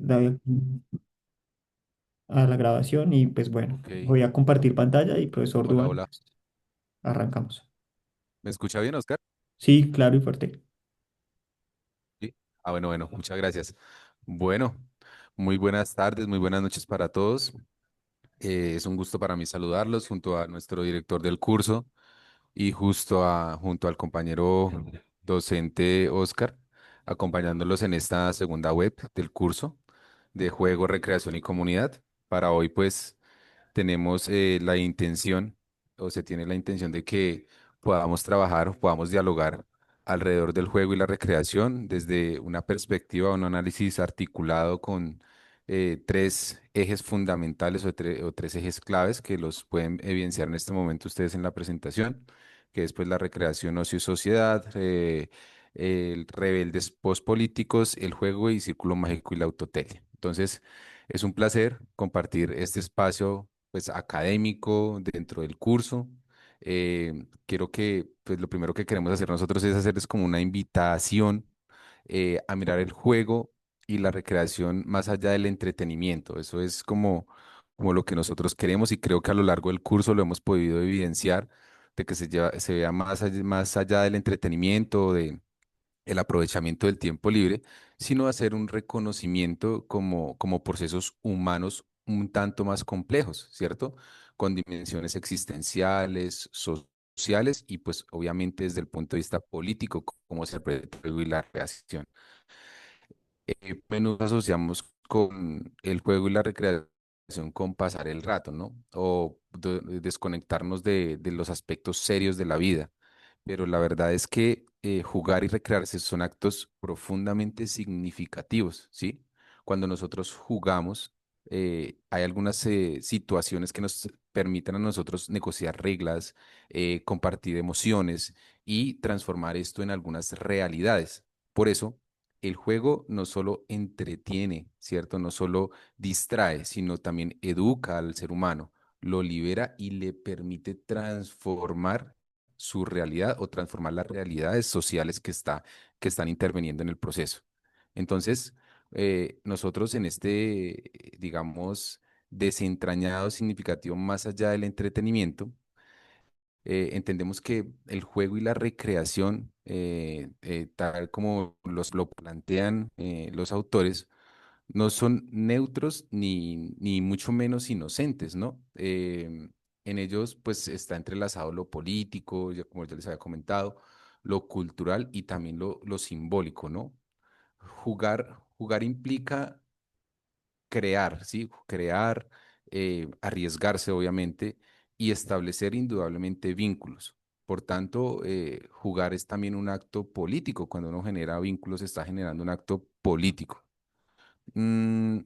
doy a la grabación y pues bueno, Ok. voy a compartir pantalla y profesor Hola, Duan, hola. pues, arrancamos. ¿Me escucha bien, Oscar? Sí, claro y fuerte. Sí. Ah, bueno, bueno, muchas gracias. Bueno, muy buenas tardes, muy buenas noches para todos. Es un gusto para mí saludarlos junto a nuestro director del curso y junto al compañero docente Oscar, acompañándolos en esta segunda web del curso de juego, recreación y comunidad. Para hoy, pues, tenemos la intención, o se tiene la intención de que podamos trabajar o podamos dialogar alrededor del juego y la recreación desde una perspectiva, un análisis articulado con tres ejes fundamentales o tres ejes claves que los pueden evidenciar en este momento ustedes en la presentación, que es pues la recreación, ocio y sociedad, el rebeldes postpolíticos, el juego y círculo mágico y la autotelia. Entonces, es un placer compartir este espacio pues académico dentro del curso. Quiero que pues lo primero que queremos hacer nosotros es hacerles como una invitación a mirar el juego y la recreación más allá del entretenimiento. Eso es como lo que nosotros queremos y creo que a lo largo del curso lo hemos podido evidenciar de que se vea más allá del entretenimiento, el aprovechamiento del tiempo libre, sino hacer un reconocimiento como procesos humanos un tanto más complejos, ¿cierto? Con dimensiones existenciales, sociales y pues obviamente desde el punto de vista político, como se prevé y la creación. Nos asociamos con el juego y la recreación con pasar el rato, ¿no? O desconectarnos de los aspectos serios de la vida. Pero la verdad es que jugar y recrearse son actos profundamente significativos, ¿sí? Cuando nosotros jugamos, hay algunas situaciones que nos permiten a nosotros negociar reglas, compartir emociones y transformar esto en algunas realidades. Por eso, el juego no solo entretiene, ¿cierto? No solo distrae, sino también educa al ser humano, lo libera y le permite transformar su realidad o transformar las realidades sociales que están interviniendo en el proceso. Entonces, nosotros en este, digamos, desentrañado significativo más allá del entretenimiento, entendemos que el juego y la recreación, tal como lo plantean los autores, no son neutros ni mucho menos inocentes, ¿no? En ellos, pues, está entrelazado lo político, ya como ya les había comentado, lo cultural y también lo simbólico, ¿no? Jugar implica crear, ¿sí? Crear, arriesgarse, obviamente, y establecer indudablemente vínculos. Por tanto, jugar es también un acto político. Cuando uno genera vínculos, está generando un acto político. Mm,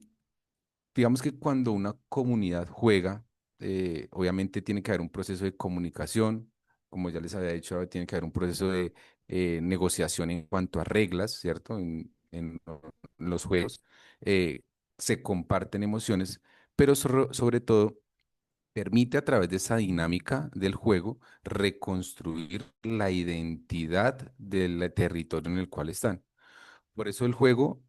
digamos que cuando una comunidad juega, obviamente tiene que haber un proceso de comunicación, como ya les había dicho, tiene que haber un proceso de negociación en cuanto a reglas, ¿cierto? En los juegos se comparten emociones, pero sobre todo permite a través de esa dinámica del juego reconstruir la identidad del territorio en el cual están. Por eso el juego,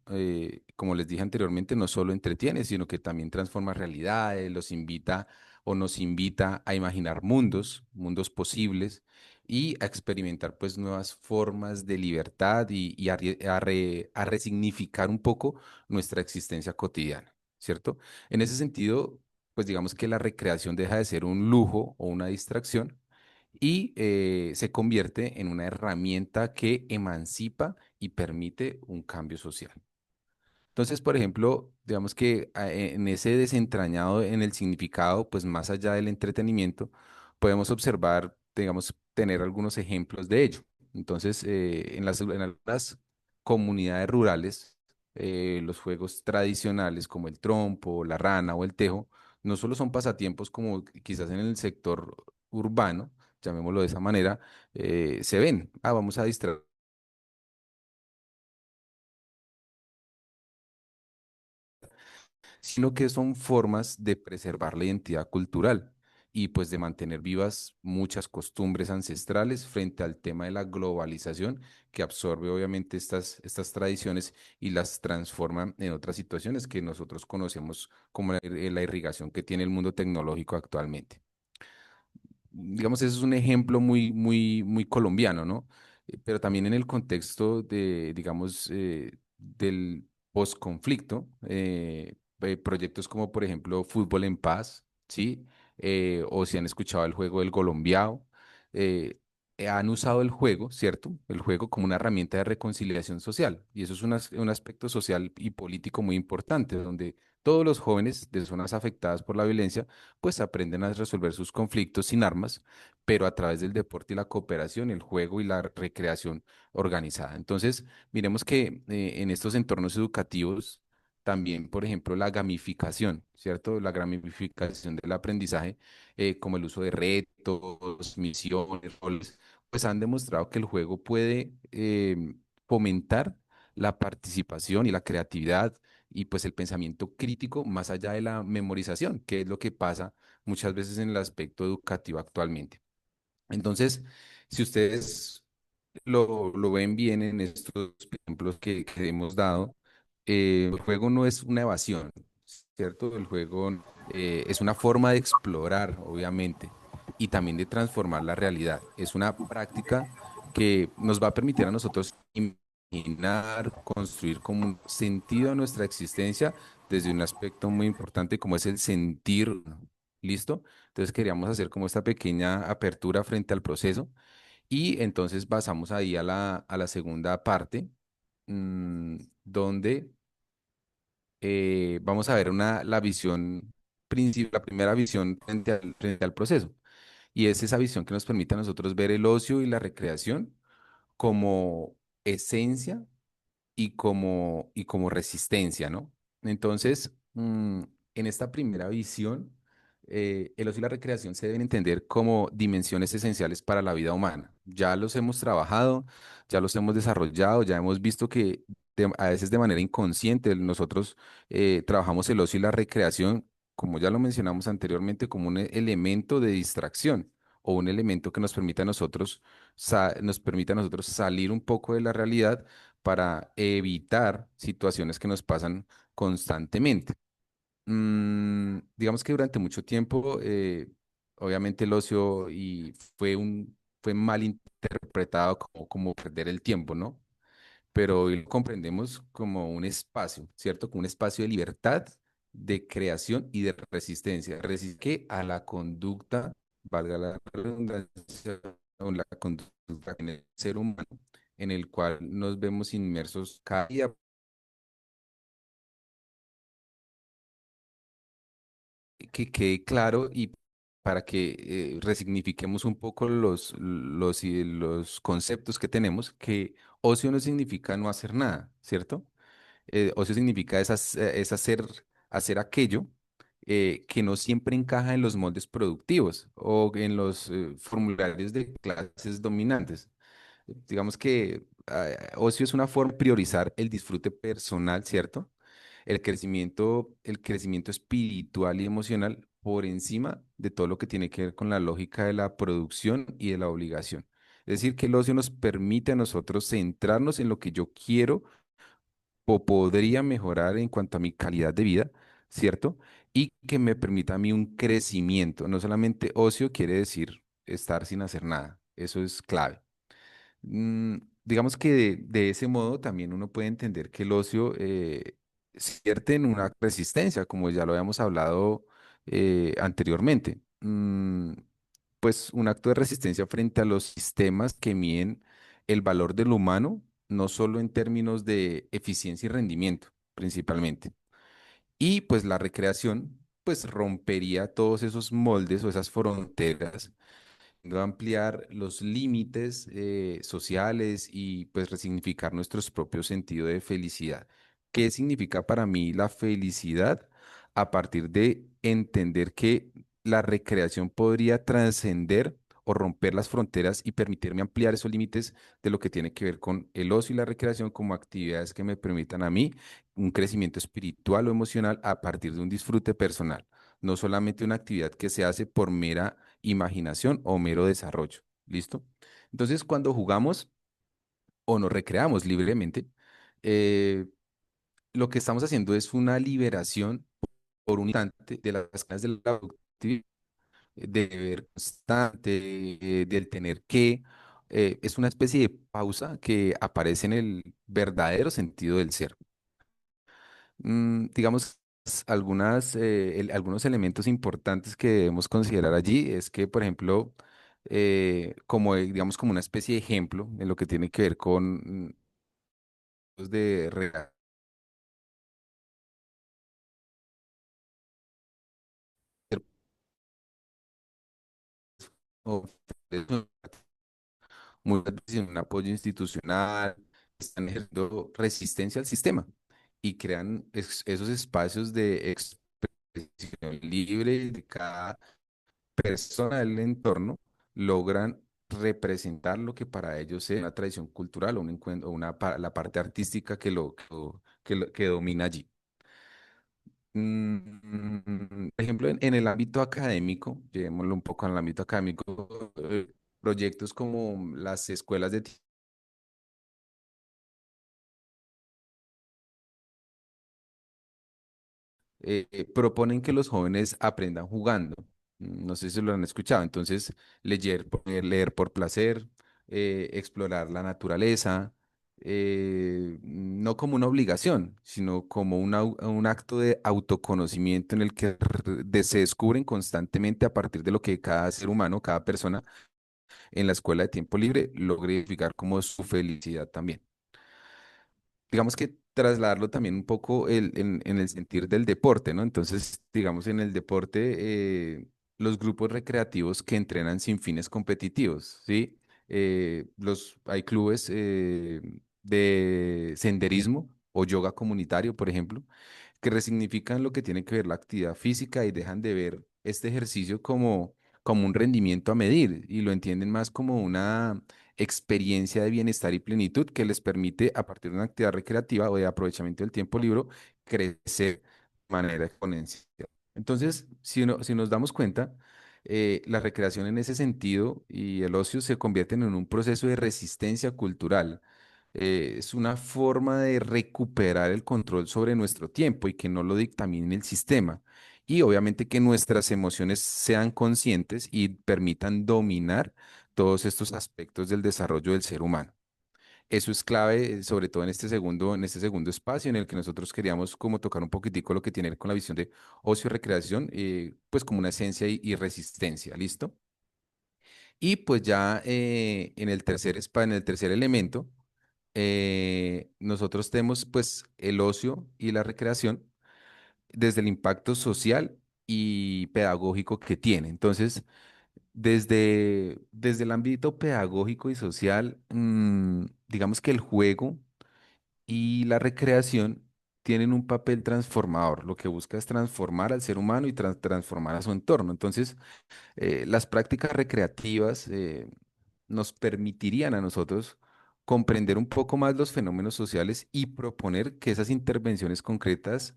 como les dije anteriormente, no solo entretiene, sino que también transforma realidades, los invita o nos invita a imaginar mundos posibles y a experimentar pues nuevas formas de libertad y a resignificar un poco nuestra existencia cotidiana, ¿cierto? En ese sentido, pues digamos que la recreación deja de ser un lujo o una distracción y se convierte en una herramienta que emancipa y permite un cambio social. Entonces, por ejemplo, digamos que en ese desentrañado en el significado, pues más allá del entretenimiento, podemos observar, digamos, tener algunos ejemplos de ello. Entonces, en algunas comunidades rurales, los juegos tradicionales como el trompo, la rana o el tejo, no solo son pasatiempos como quizás en el sector urbano, llamémoslo de esa manera, se ven, vamos a distraer, sino que son formas de preservar la identidad cultural. y pues de mantener vivas muchas costumbres ancestrales frente al tema de la globalización que absorbe obviamente estas tradiciones y las transforma en otras situaciones que nosotros conocemos como la irrigación que tiene el mundo tecnológico actualmente. Digamos, ese es un ejemplo muy colombiano, ¿no? Pero también en el contexto de, digamos, del posconflicto, proyectos como, por ejemplo, Fútbol en Paz, ¿sí? O si han escuchado el juego del Colombiao, eh, han usado el juego, ¿cierto? El juego como una herramienta de reconciliación social. Y eso es un aspecto social y político muy importante, donde todos los jóvenes de zonas afectadas por la violencia pues aprenden a resolver sus conflictos sin armas, pero a través del deporte y la cooperación, el juego y la recreación organizada. Entonces, miremos que en estos entornos educativos también, por ejemplo, la gamificación, ¿cierto? La gamificación del aprendizaje, como el uso de retos, misiones, roles, pues han demostrado que el juego puede fomentar la participación y la creatividad y pues el pensamiento crítico más allá de la memorización, que es lo que pasa muchas veces en el aspecto educativo actualmente. Entonces, si ustedes lo ven bien en estos ejemplos que hemos dado, el juego no es una evasión, ¿cierto? El juego es una forma de explorar, obviamente, y también de transformar la realidad. Es una práctica que nos va a permitir a nosotros imaginar, construir como un sentido a nuestra existencia desde un aspecto muy importante como es el sentir. ¿Listo? Entonces queríamos hacer como esta pequeña apertura frente al proceso y entonces pasamos ahí a la segunda parte, donde vamos a ver la visión principal, la primera visión frente al proceso. Y es esa visión que nos permite a nosotros ver el ocio y la recreación como esencia y como resistencia, ¿no? Entonces, en esta primera visión, el ocio y la recreación se deben entender como dimensiones esenciales para la vida humana. Ya los hemos trabajado, ya los hemos desarrollado, ya hemos visto que a veces de manera inconsciente nosotros trabajamos el ocio y la recreación, como ya lo mencionamos anteriormente, como un elemento de distracción o un elemento que nos permite a nosotros salir un poco de la realidad para evitar situaciones que nos pasan constantemente. Digamos que durante mucho tiempo, obviamente el ocio fue mal interpretado como perder el tiempo, ¿no? Pero hoy lo comprendemos como un espacio, ¿cierto? Como un espacio de libertad, de creación y de resistencia. Resiste a la conducta, valga la redundancia, o la conducta en el ser humano, en el cual nos vemos inmersos cada día. Que quede claro y para que resignifiquemos un poco los conceptos que tenemos, que ocio no significa no hacer nada, ¿cierto? Ocio significa es hacer aquello que no siempre encaja en los moldes productivos o en los formularios de clases dominantes. Digamos que ocio es una forma de priorizar el disfrute personal, ¿cierto? El crecimiento espiritual y emocional por encima de todo lo que tiene que ver con la lógica de la producción y de la obligación. Es decir, que el ocio nos permite a nosotros centrarnos en lo que yo quiero o podría mejorar en cuanto a mi calidad de vida, ¿cierto? Y que me permita a mí un crecimiento. No solamente ocio quiere decir estar sin hacer nada. Eso es clave. Digamos que de ese modo también uno puede entender que el ocio cierte en una resistencia, como ya lo habíamos hablado anteriormente. Pues un acto de resistencia frente a los sistemas que miden el valor del humano, no solo en términos de eficiencia y rendimiento, principalmente. Y pues la recreación, pues rompería todos esos moldes o esas fronteras a ampliar los límites sociales y pues resignificar nuestros propios sentidos de felicidad. ¿Qué significa para mí la felicidad? A partir de entender que la recreación podría trascender o romper las fronteras y permitirme ampliar esos límites de lo que tiene que ver con el ocio y la recreación como actividades que me permitan a mí un crecimiento espiritual o emocional a partir de un disfrute personal. no solamente una actividad que se hace por mera imaginación o mero desarrollo. ¿Listo? Entonces, cuando jugamos o nos recreamos libremente, eh, lo que estamos haciendo es una liberación por un instante de las cadenas de la productividad, de deber constante, del tener que. Es una especie de pausa que aparece en el verdadero sentido del ser. Digamos, algunos elementos importantes que debemos considerar allí es que, por ejemplo, digamos, como una especie de ejemplo en lo que tiene que ver con los de o muchas veces sin un apoyo institucional, están ejerciendo resistencia al sistema y crean esos espacios de expresión libre de cada persona del entorno, logran representar lo que para ellos es una tradición cultural o un encuentro, o la parte artística que domina allí. Por ejemplo, en el ámbito académico, llevémoslo un poco al ámbito académico, proyectos como las escuelas de proponen que los jóvenes aprendan jugando. No sé si lo han escuchado. Entonces, leer por placer, explorar la naturaleza, no como una obligación, sino como un acto de autoconocimiento en el que se descubren constantemente a partir de lo que cada ser humano, cada persona en la escuela de tiempo libre logre identificar como su felicidad también. Digamos que trasladarlo también un poco en el sentir del deporte, ¿no? Entonces, digamos, en el deporte, los grupos recreativos que entrenan sin fines competitivos, ¿sí? Hay clubes de senderismo o yoga comunitario, por ejemplo, que resignifican lo que tiene que ver la actividad física y dejan de ver este ejercicio como un rendimiento a medir y lo entienden más como una experiencia de bienestar y plenitud que les permite, a partir de una actividad recreativa o de aprovechamiento del tiempo libre, crecer de manera exponencial. Entonces, si nos damos cuenta, la recreación en ese sentido y el ocio se convierten en un proceso de resistencia cultural. Es una forma de recuperar el control sobre nuestro tiempo y que no lo dictamine el sistema. Y obviamente que nuestras emociones sean conscientes y permitan dominar todos estos aspectos del desarrollo del ser humano. Eso es clave, sobre todo en este segundo espacio en el que nosotros queríamos como tocar un poquitico lo que tiene que ver con la visión de ocio y recreación, pues como una esencia y resistencia, ¿listo? Y pues ya en el tercer elemento, nosotros tenemos pues el ocio y la recreación desde el impacto social y pedagógico que tiene. Entonces, desde el ámbito pedagógico y social, digamos que el juego y la recreación tienen un papel transformador. Lo que busca es transformar al ser humano y transformar a su entorno. Entonces, las prácticas recreativas nos permitirían a nosotros comprender un poco más los fenómenos sociales y proponer que esas intervenciones concretas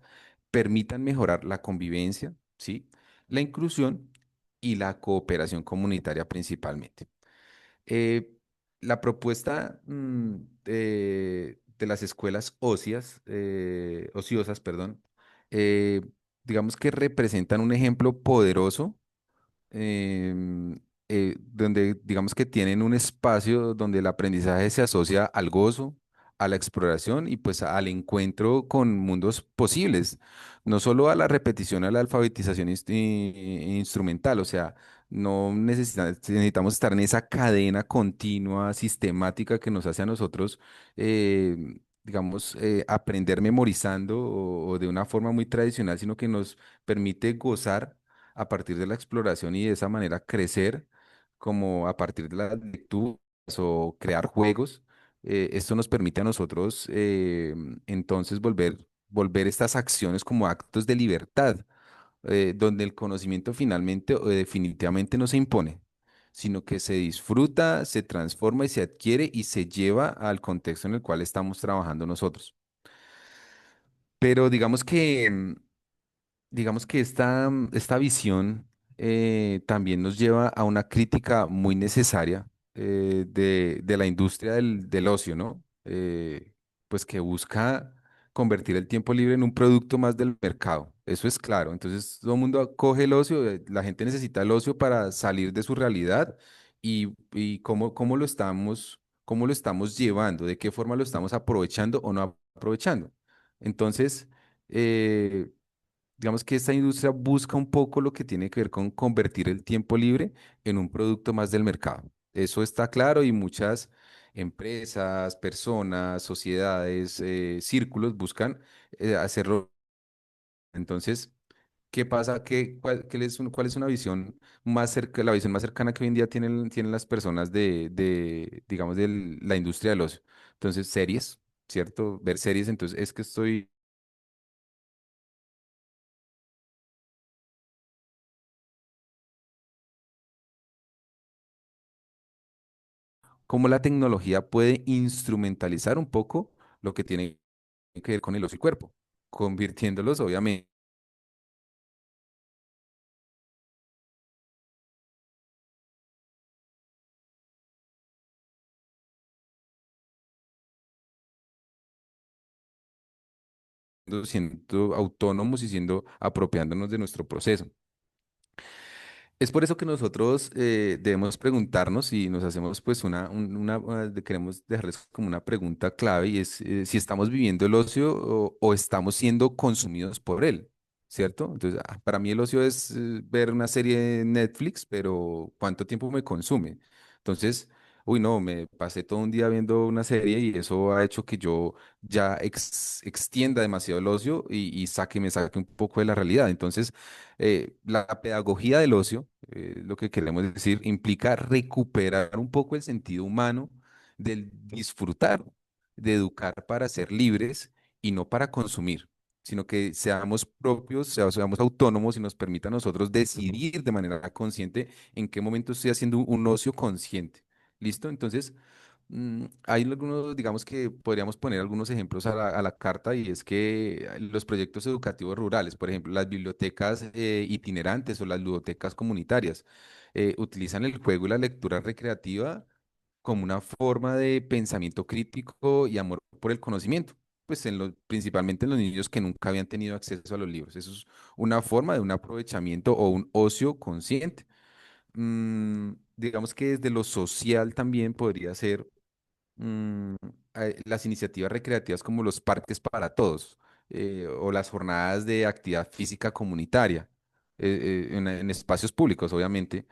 permitan mejorar la convivencia, ¿sí? La inclusión y la cooperación comunitaria principalmente. Eh, la propuesta de las escuelas ociosas, perdón, eh, digamos que representan un ejemplo poderoso em, donde digamos que tienen un espacio donde el aprendizaje se asocia al gozo, a la exploración y pues al encuentro con mundos posibles, no solo a la repetición, a la alfabetización instrumental, o sea, necesitamos estar en esa cadena continua, sistemática que nos hace a nosotros, digamos, aprender memorizando o de una forma muy tradicional, sino que nos permite gozar a partir de la exploración y de esa manera crecer como a partir de las lecturas o crear juegos. Esto nos permite a nosotros entonces volver estas acciones como actos de libertad, donde el conocimiento finalmente o definitivamente no se impone, sino que se disfruta, se transforma y se adquiere y se lleva al contexto en el cual estamos trabajando nosotros. Pero digamos que digamos que esta visión también nos lleva a una crítica muy necesaria de la industria del ocio, ¿no? Pues que busca convertir el tiempo libre en un producto más del mercado. Eso es claro. Entonces, todo el mundo coge el ocio, la gente necesita el ocio para salir de su realidad y cómo lo estamos llevando, de qué forma lo estamos aprovechando o no aprovechando. Entonces, eh, digamos que esta industria busca un poco lo que tiene que ver con convertir el tiempo libre en un producto más del mercado. Eso está claro y muchas empresas, personas, sociedades, círculos buscan hacerlo. Entonces, ¿qué pasa? ¿Cuál es una visión más cerca, la visión más cercana que hoy en día tienen las personas digamos, de la industria del ocio? Entonces, series, ¿cierto? Ver series, entonces es que estoy cómo la tecnología puede instrumentalizar un poco lo que tiene que ver con el ocio y cuerpo, convirtiéndolos obviamente siendo autónomos y siendo apropiándonos de nuestro proceso. Es por eso que nosotros debemos preguntarnos y nos hacemos pues queremos dejarles como una pregunta clave y es si estamos viviendo el ocio o estamos siendo consumidos por él, ¿cierto? Entonces, para mí el ocio es ver una serie de Netflix, pero ¿cuánto tiempo me consume? Entonces, uy, no, me pasé todo un día viendo una serie y eso ha hecho que yo ya extienda demasiado el ocio y me saque un poco de la realidad. Entonces, la pedagogía del ocio, lo que queremos decir, implica recuperar un poco el sentido humano del disfrutar, de educar para ser libres y no para consumir, sino que seamos propios, seamos autónomos y nos permita a nosotros decidir de manera consciente en qué momento estoy haciendo un ocio consciente. ¿Listo? Entonces, hay algunos, digamos que podríamos poner algunos ejemplos a la carta y es que los proyectos educativos rurales, por ejemplo, las bibliotecas itinerantes o las ludotecas comunitarias, utilizan el juego y la lectura recreativa como una forma de pensamiento crítico y amor por el conocimiento, pues principalmente en los niños que nunca habían tenido acceso a los libros. Eso es una forma de un aprovechamiento o un ocio consciente. Digamos que desde lo social también podría ser mm, las iniciativas recreativas como los parques para todos o las jornadas de actividad física comunitaria en espacios públicos, obviamente,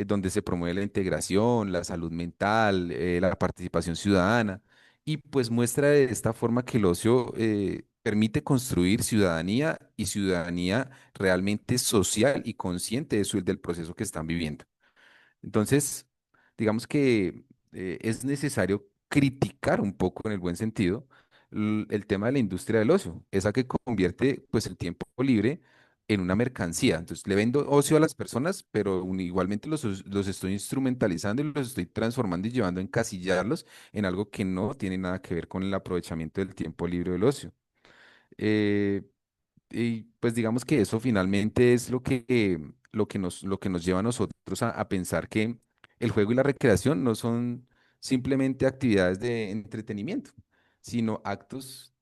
donde se promueve la integración, la salud mental, la participación ciudadana y pues muestra de esta forma que el ocio permite construir ciudadanía y ciudadanía realmente social y consciente del proceso que están viviendo. Entonces, digamos que es necesario criticar un poco en el buen sentido el tema de la industria del ocio, esa que convierte pues el tiempo libre en una mercancía. Entonces, le vendo ocio a las personas, pero igualmente los estoy instrumentalizando y los estoy transformando y llevando a encasillarlos en algo que no tiene nada que ver con el aprovechamiento del tiempo libre del ocio. Eh, y pues digamos que eso finalmente es lo que nos lleva a nosotros a pensar que el juego y la recreación no son simplemente actividades de entretenimiento, sino actos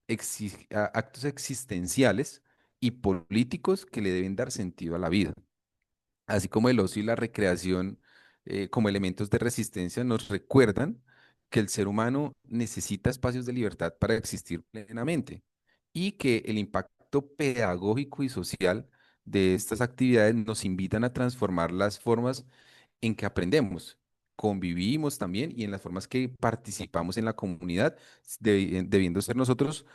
existenciales y políticos que le deben dar sentido a la vida. Así como el ocio y la recreación, como elementos de resistencia, nos recuerdan que el ser humano necesita espacios de libertad para existir plenamente y que el impacto pedagógico y social de estas actividades nos invitan a transformar las formas en que aprendemos, convivimos también y en las formas que participamos en la comunidad, debiendo ser nosotros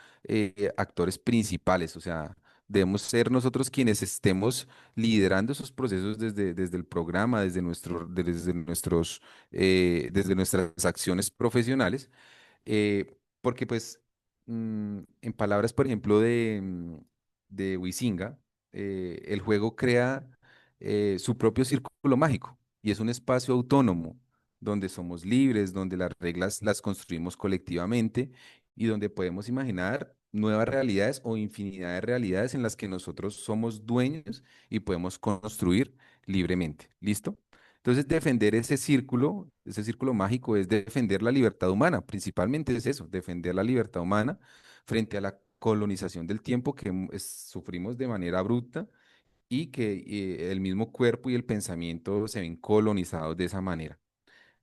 actores principales, o sea, debemos ser nosotros quienes estemos liderando esos procesos desde el programa, desde nuestras acciones profesionales porque pues, en palabras, por ejemplo, de Huizinga, el juego crea su propio círculo mágico y es un espacio autónomo donde somos libres, donde las reglas las construimos colectivamente y donde podemos imaginar nuevas realidades o infinidad de realidades en las que nosotros somos dueños y podemos construir libremente. ¿Listo? Entonces, defender ese círculo mágico es defender la libertad humana, principalmente es eso, defender la libertad humana frente a la colonización del tiempo que sufrimos de manera abrupta y que el mismo cuerpo y el pensamiento se ven colonizados de esa manera.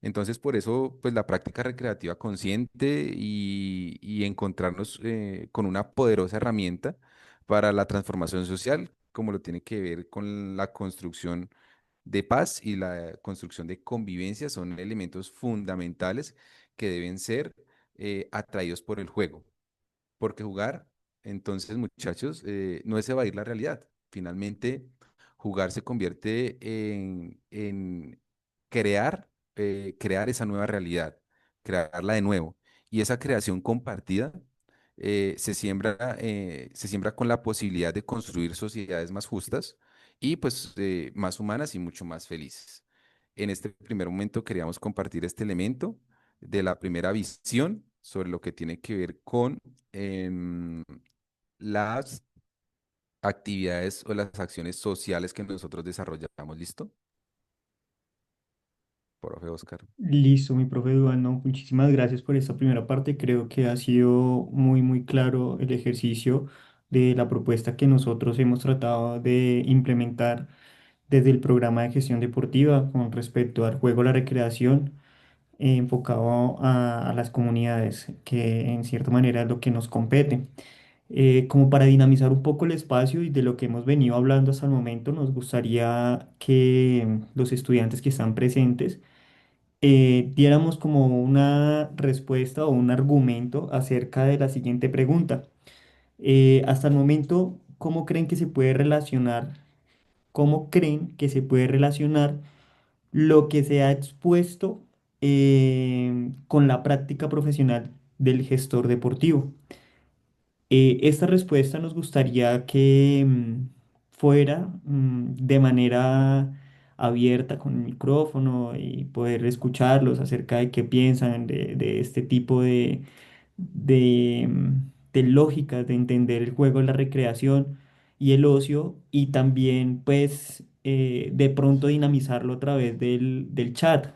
Entonces, por eso, pues la práctica recreativa consciente y encontrarnos con una poderosa herramienta para la transformación social, como lo tiene que ver con la construcción de paz y la construcción de convivencia, son elementos fundamentales que deben ser atraídos por el juego. Porque jugar, entonces, muchachos, no es evadir la realidad. Finalmente, jugar se convierte en crear, crear esa nueva realidad, crearla de nuevo. Y esa creación compartida se siembra con la posibilidad de construir sociedades más justas y pues más humanas y mucho más felices. En este primer momento queríamos compartir este elemento de la primera visión sobre lo que tiene que ver con em, las actividades o las acciones sociales que nosotros desarrollamos. ¿Listo? Profe Oscar. Listo, mi profe Duan, no, muchísimas gracias por esta primera parte. Creo que ha sido muy, muy claro el ejercicio de la propuesta que nosotros hemos tratado de implementar desde el programa de gestión deportiva con respecto al juego, la recreación, enfocado a las comunidades, que en cierta manera es lo que nos compete. Como para dinamizar un poco el espacio y de lo que hemos venido hablando hasta el momento, nos gustaría que los estudiantes que están presentes diéramos como una respuesta o un argumento acerca de la siguiente pregunta. Hasta el momento, ¿cómo creen que se puede relacionar? ¿Cómo creen que se puede relacionar lo que se ha expuesto con la práctica profesional del gestor deportivo? Esta respuesta nos gustaría que fuera de manera abierta con el micrófono y poder escucharlos acerca de qué piensan de este tipo de lógicas de entender el juego, la recreación y el ocio, y también pues de pronto dinamizarlo a través del chat.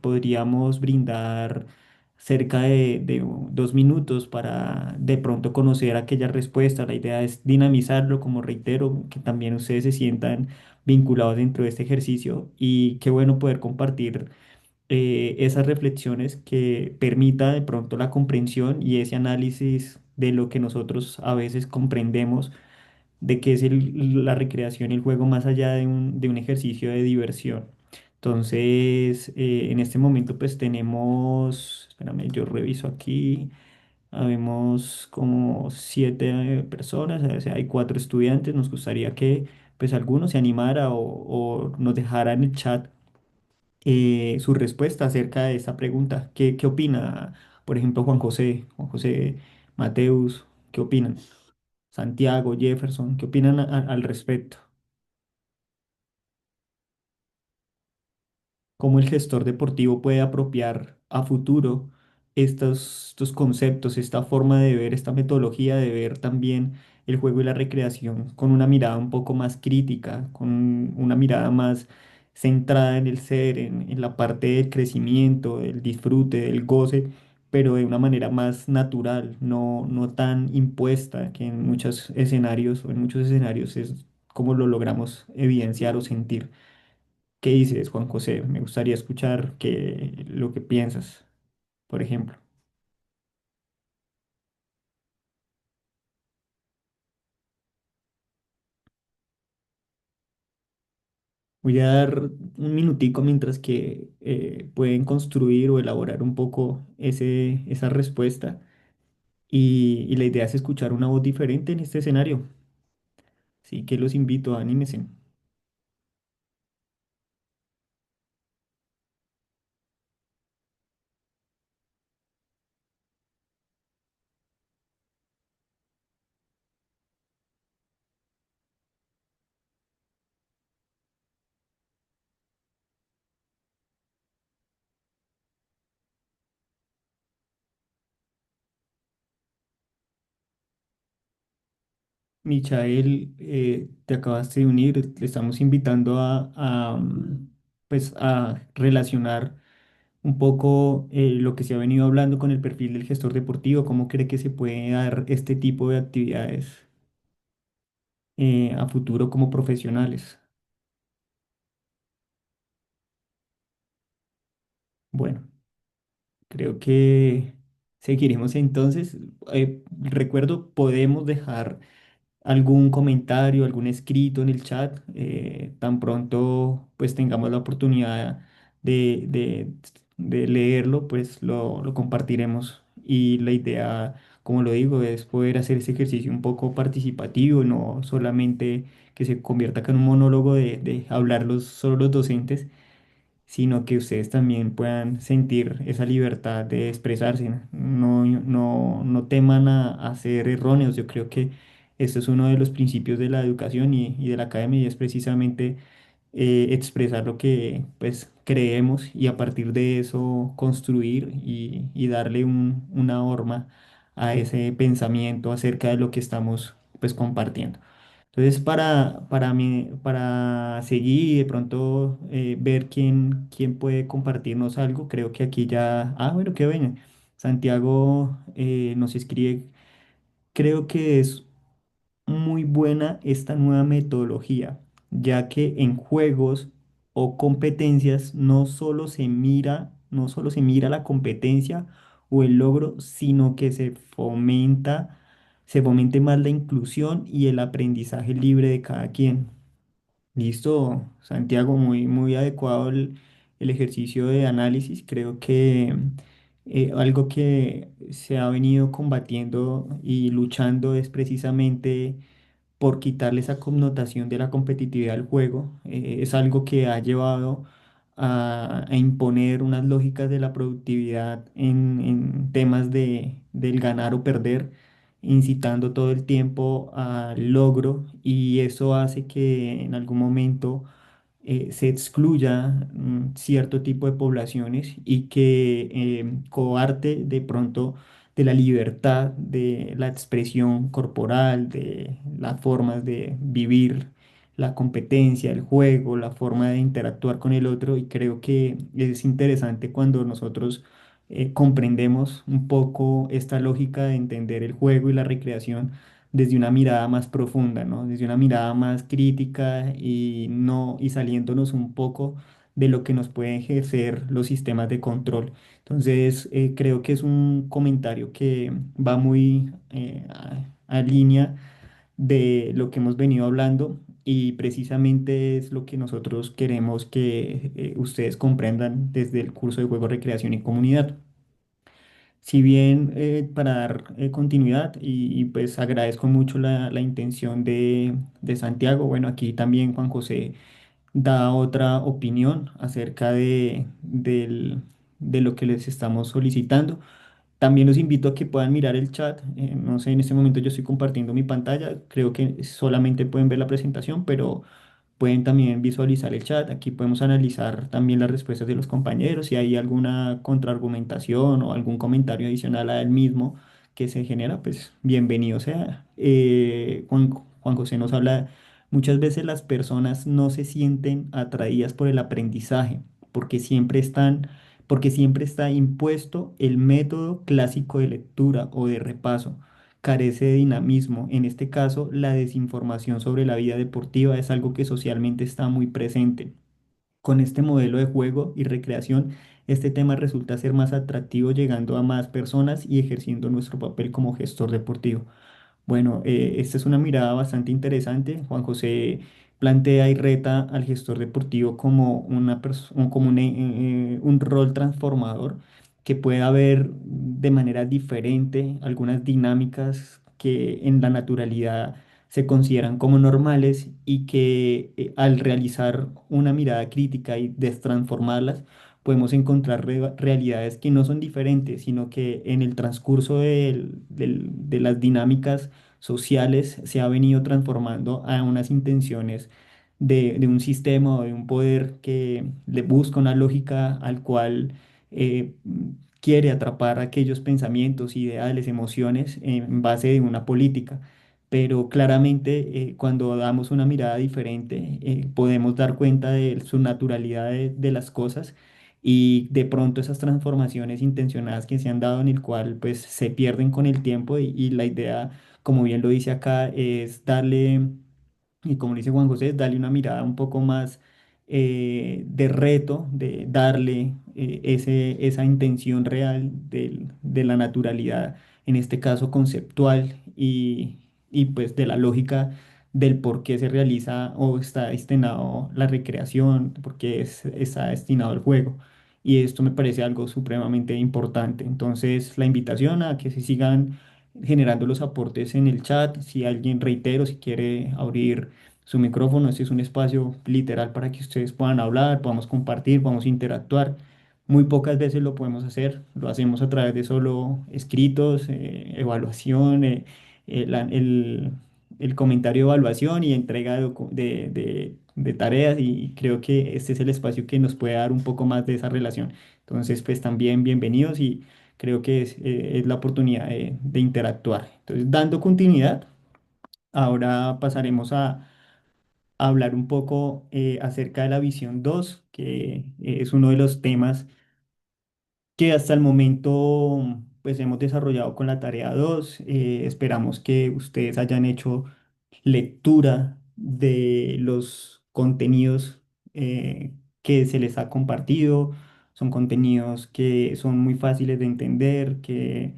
Podríamos brindar cerca de 2 minutos para de pronto conocer aquella respuesta. La idea es dinamizarlo, como reitero, que también ustedes se sientan vinculados dentro de este ejercicio, y qué bueno poder compartir esas reflexiones que permita de pronto la comprensión y ese análisis de lo que nosotros a veces comprendemos de qué es la recreación y el juego más allá de un ejercicio de diversión. Entonces, en este momento pues tenemos, espérame, yo reviso aquí, habemos como 7 personas, o sea, hay 4 estudiantes. Nos gustaría que pues alguno se animara o nos dejara en el chat su respuesta acerca de esta pregunta. ¿Qué opina, por ejemplo, Juan José, Mateus? ¿Qué opinan? Santiago, Jefferson, ¿qué opinan al respecto? ¿Cómo el gestor deportivo puede apropiar a futuro estos conceptos, esta forma de ver, esta metodología de ver también el juego y la recreación con una mirada un poco más crítica, con una mirada más centrada en el ser, en la parte del crecimiento, del disfrute, del goce, pero de una manera más natural, no tan impuesta, que en muchos escenarios o en muchos escenarios es como lo logramos evidenciar o sentir? ¿Qué dices, Juan José? Me gustaría escuchar lo que piensas, por ejemplo. Voy a dar un minutico mientras que pueden construir o elaborar un poco esa respuesta, y la idea es escuchar una voz diferente en este escenario. Así que los invito a anímense. Michael, te acabaste de unir, te estamos invitando pues a relacionar un poco lo que se ha venido hablando con el perfil del gestor deportivo, cómo cree que se puede dar este tipo de actividades a futuro como profesionales. Bueno, creo que seguiremos entonces. Recuerdo, podemos dejar algún comentario, algún escrito en el chat, tan pronto pues tengamos la oportunidad de, de- de leerlo, pues lo compartiremos. Y la idea, como lo digo, es poder hacer ese ejercicio un poco participativo, no solamente que se convierta acá en un monólogo de hablar solo los docentes, sino que ustedes también puedan sentir esa libertad de expresarse. No teman a ser erróneos. Yo creo que esto es uno de los principios de la educación y de la academia y es precisamente expresar lo que pues creemos y a partir de eso construir y darle una horma a ese pensamiento acerca de lo que estamos pues compartiendo. Entonces, para seguir y de pronto ver quién puede compartirnos algo, creo que aquí ya, bueno, qué bueno. Santiago nos escribe, creo que es muy buena esta nueva metodología, ya que en juegos o competencias no solo se mira la competencia o el logro, sino que se fomente más la inclusión y el aprendizaje libre de cada quien. Listo, Santiago, muy adecuado el ejercicio de análisis. Creo que algo que se ha venido combatiendo y luchando es precisamente por quitarle esa connotación de la competitividad al juego. Es algo que ha llevado a imponer unas lógicas de la productividad en temas del ganar o perder, incitando todo el tiempo al logro y eso hace que en algún momento se excluya cierto tipo de poblaciones y que coarte de pronto de la libertad, de la expresión corporal, de las formas de vivir la competencia, el juego, la forma de interactuar con el otro. Y creo que es interesante cuando nosotros comprendemos un poco esta lógica de entender el juego y la recreación desde una mirada más profunda, ¿no? Desde una mirada más crítica y no y saliéndonos un poco de lo que nos pueden ejercer los sistemas de control. Entonces, creo que es un comentario que va muy a línea de lo que hemos venido hablando y precisamente es lo que nosotros queremos que ustedes comprendan desde el curso de juego, recreación y comunidad. Si bien para dar continuidad pues agradezco mucho la intención de Santiago, bueno, aquí también Juan José da otra opinión acerca de lo que les estamos solicitando. También los invito a que puedan mirar el chat. No sé, en este momento yo estoy compartiendo mi pantalla. Creo que solamente pueden ver la presentación, pero pueden también visualizar el chat. Aquí podemos analizar también las respuestas de los compañeros. Si hay alguna contraargumentación o algún comentario adicional a él mismo que se genera, pues bienvenido sea. Juan José nos habla, muchas veces las personas no se sienten atraídas por el aprendizaje porque siempre está impuesto el método clásico de lectura o de repaso. Carece de dinamismo. En este caso, la desinformación sobre la vida deportiva es algo que socialmente está muy presente. Con este modelo de juego y recreación, este tema resulta ser más atractivo, llegando a más personas y ejerciendo nuestro papel como gestor deportivo. Bueno, esta es una mirada bastante interesante. Juan José plantea y reta al gestor deportivo como un rol transformador que pueda ver de manera diferente algunas dinámicas que en la naturalidad se consideran como normales y que al realizar una mirada crítica y destransformarlas, podemos encontrar realidades que no son diferentes, sino que en el transcurso de las dinámicas sociales se ha venido transformando a unas intenciones de un sistema o de un poder que le busca una lógica al cual eh, quiere atrapar aquellos pensamientos, ideales, emociones en base de una política. pero claramente cuando damos una mirada diferente podemos dar cuenta de su naturalidad de las cosas y de pronto esas transformaciones intencionadas que se han dado en el cual pues se pierden con el tiempo y la idea, como bien lo dice acá, es darle y como dice Juan José, darle una mirada un poco más de reto, de darle esa intención real de la naturalidad, en este caso conceptual, y pues de la lógica del por qué se realiza o está destinado la recreación, por qué está destinado el juego. Y esto me parece algo supremamente importante. Entonces, la invitación a que se sigan generando los aportes en el chat. Si alguien, reitero, si quiere abrir su micrófono, este es un espacio literal para que ustedes puedan hablar, podamos compartir, podamos interactuar. Muy pocas veces lo podemos hacer, lo hacemos a través de solo escritos, evaluación, el, el comentario de evaluación y entrega de tareas y creo que este es el espacio que nos puede dar un poco más de esa relación. Entonces, pues también bienvenidos y creo que es la oportunidad de interactuar. Entonces, dando continuidad, ahora pasaremos a hablar un poco acerca de la visión 2 que es uno de los temas que hasta el momento pues hemos desarrollado con la tarea 2. Esperamos que ustedes hayan hecho lectura de los contenidos que se les ha compartido. Son contenidos que son muy fáciles de entender, que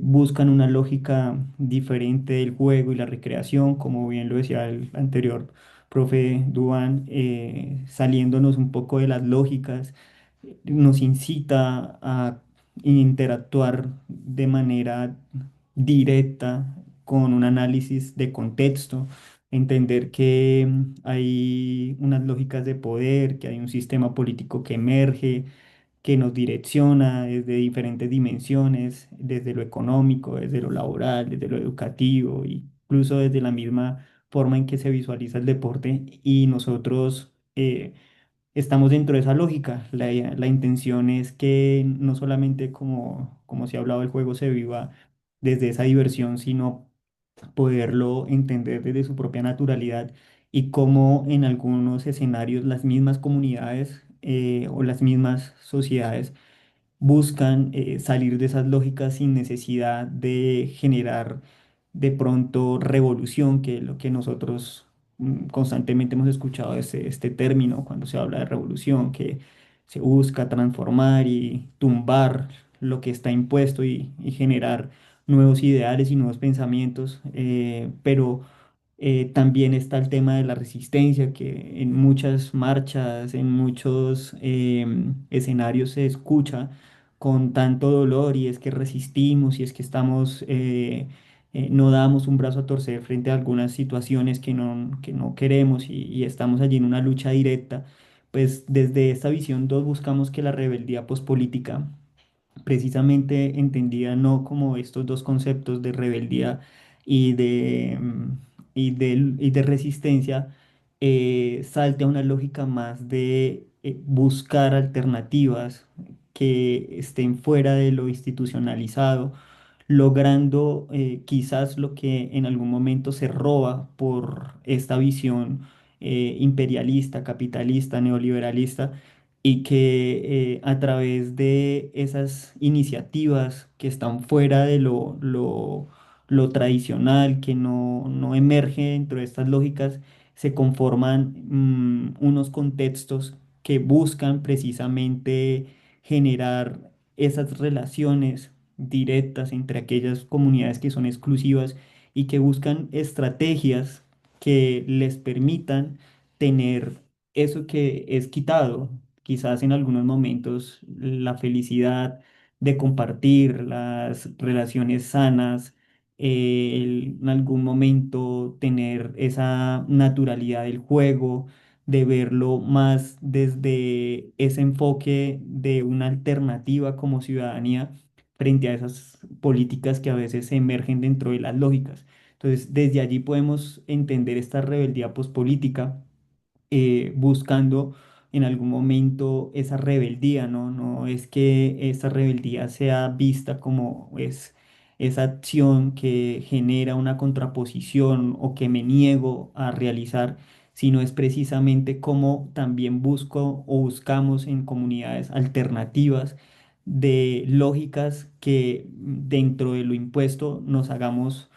buscan una lógica diferente del juego y la recreación, como bien lo decía el anterior profe Duan, saliéndonos un poco de las lógicas nos incita a interactuar de manera directa con un análisis de contexto, entender que hay unas lógicas de poder, que hay un sistema político que emerge, que nos direcciona desde diferentes dimensiones, desde lo económico, desde lo laboral, desde lo educativo, incluso desde la misma forma en que se visualiza el deporte y nosotros estamos dentro de esa lógica. La intención es que no solamente como se ha hablado del juego se viva desde esa diversión, sino poderlo entender desde su propia naturalidad y cómo en algunos escenarios las mismas comunidades o las mismas sociedades buscan salir de esas lógicas sin necesidad de generar de pronto revolución, que es lo que nosotros constantemente hemos escuchado este término cuando se habla de revolución, que se busca transformar y tumbar lo que está impuesto y generar nuevos ideales y nuevos pensamientos, pero también está el tema de la resistencia, que en muchas marchas, en muchos escenarios se escucha con tanto dolor y es que resistimos y es que estamos, no damos un brazo a torcer frente a algunas situaciones que no queremos y estamos allí en una lucha directa. Pues desde esta visión 2 buscamos que la rebeldía pospolítica precisamente entendida no como estos dos conceptos de rebeldía y y de resistencia, salte a una lógica más de buscar alternativas que estén fuera de lo institucionalizado, logrando quizás lo que en algún momento se roba por esta visión imperialista, capitalista, neoliberalista y que a través de esas iniciativas que están fuera de lo tradicional, que no emerge dentro de estas lógicas, se conforman unos contextos que buscan precisamente generar esas relaciones directas entre aquellas comunidades que son exclusivas y que buscan estrategias que les permitan tener eso que es quitado, quizás en algunos momentos la felicidad de compartir las relaciones sanas, en algún momento tener esa naturalidad del juego, de verlo más desde ese enfoque de una alternativa como ciudadanía frente a esas políticas que a veces emergen dentro de las lógicas. Entonces, desde allí podemos entender esta rebeldía pospolítica buscando en algún momento esa rebeldía, ¿no? No es que esa rebeldía sea vista como es esa acción que genera una contraposición o que me niego a realizar, sino es precisamente cómo también busco o buscamos en comunidades alternativas de lógicas que dentro de lo impuesto nos hagamos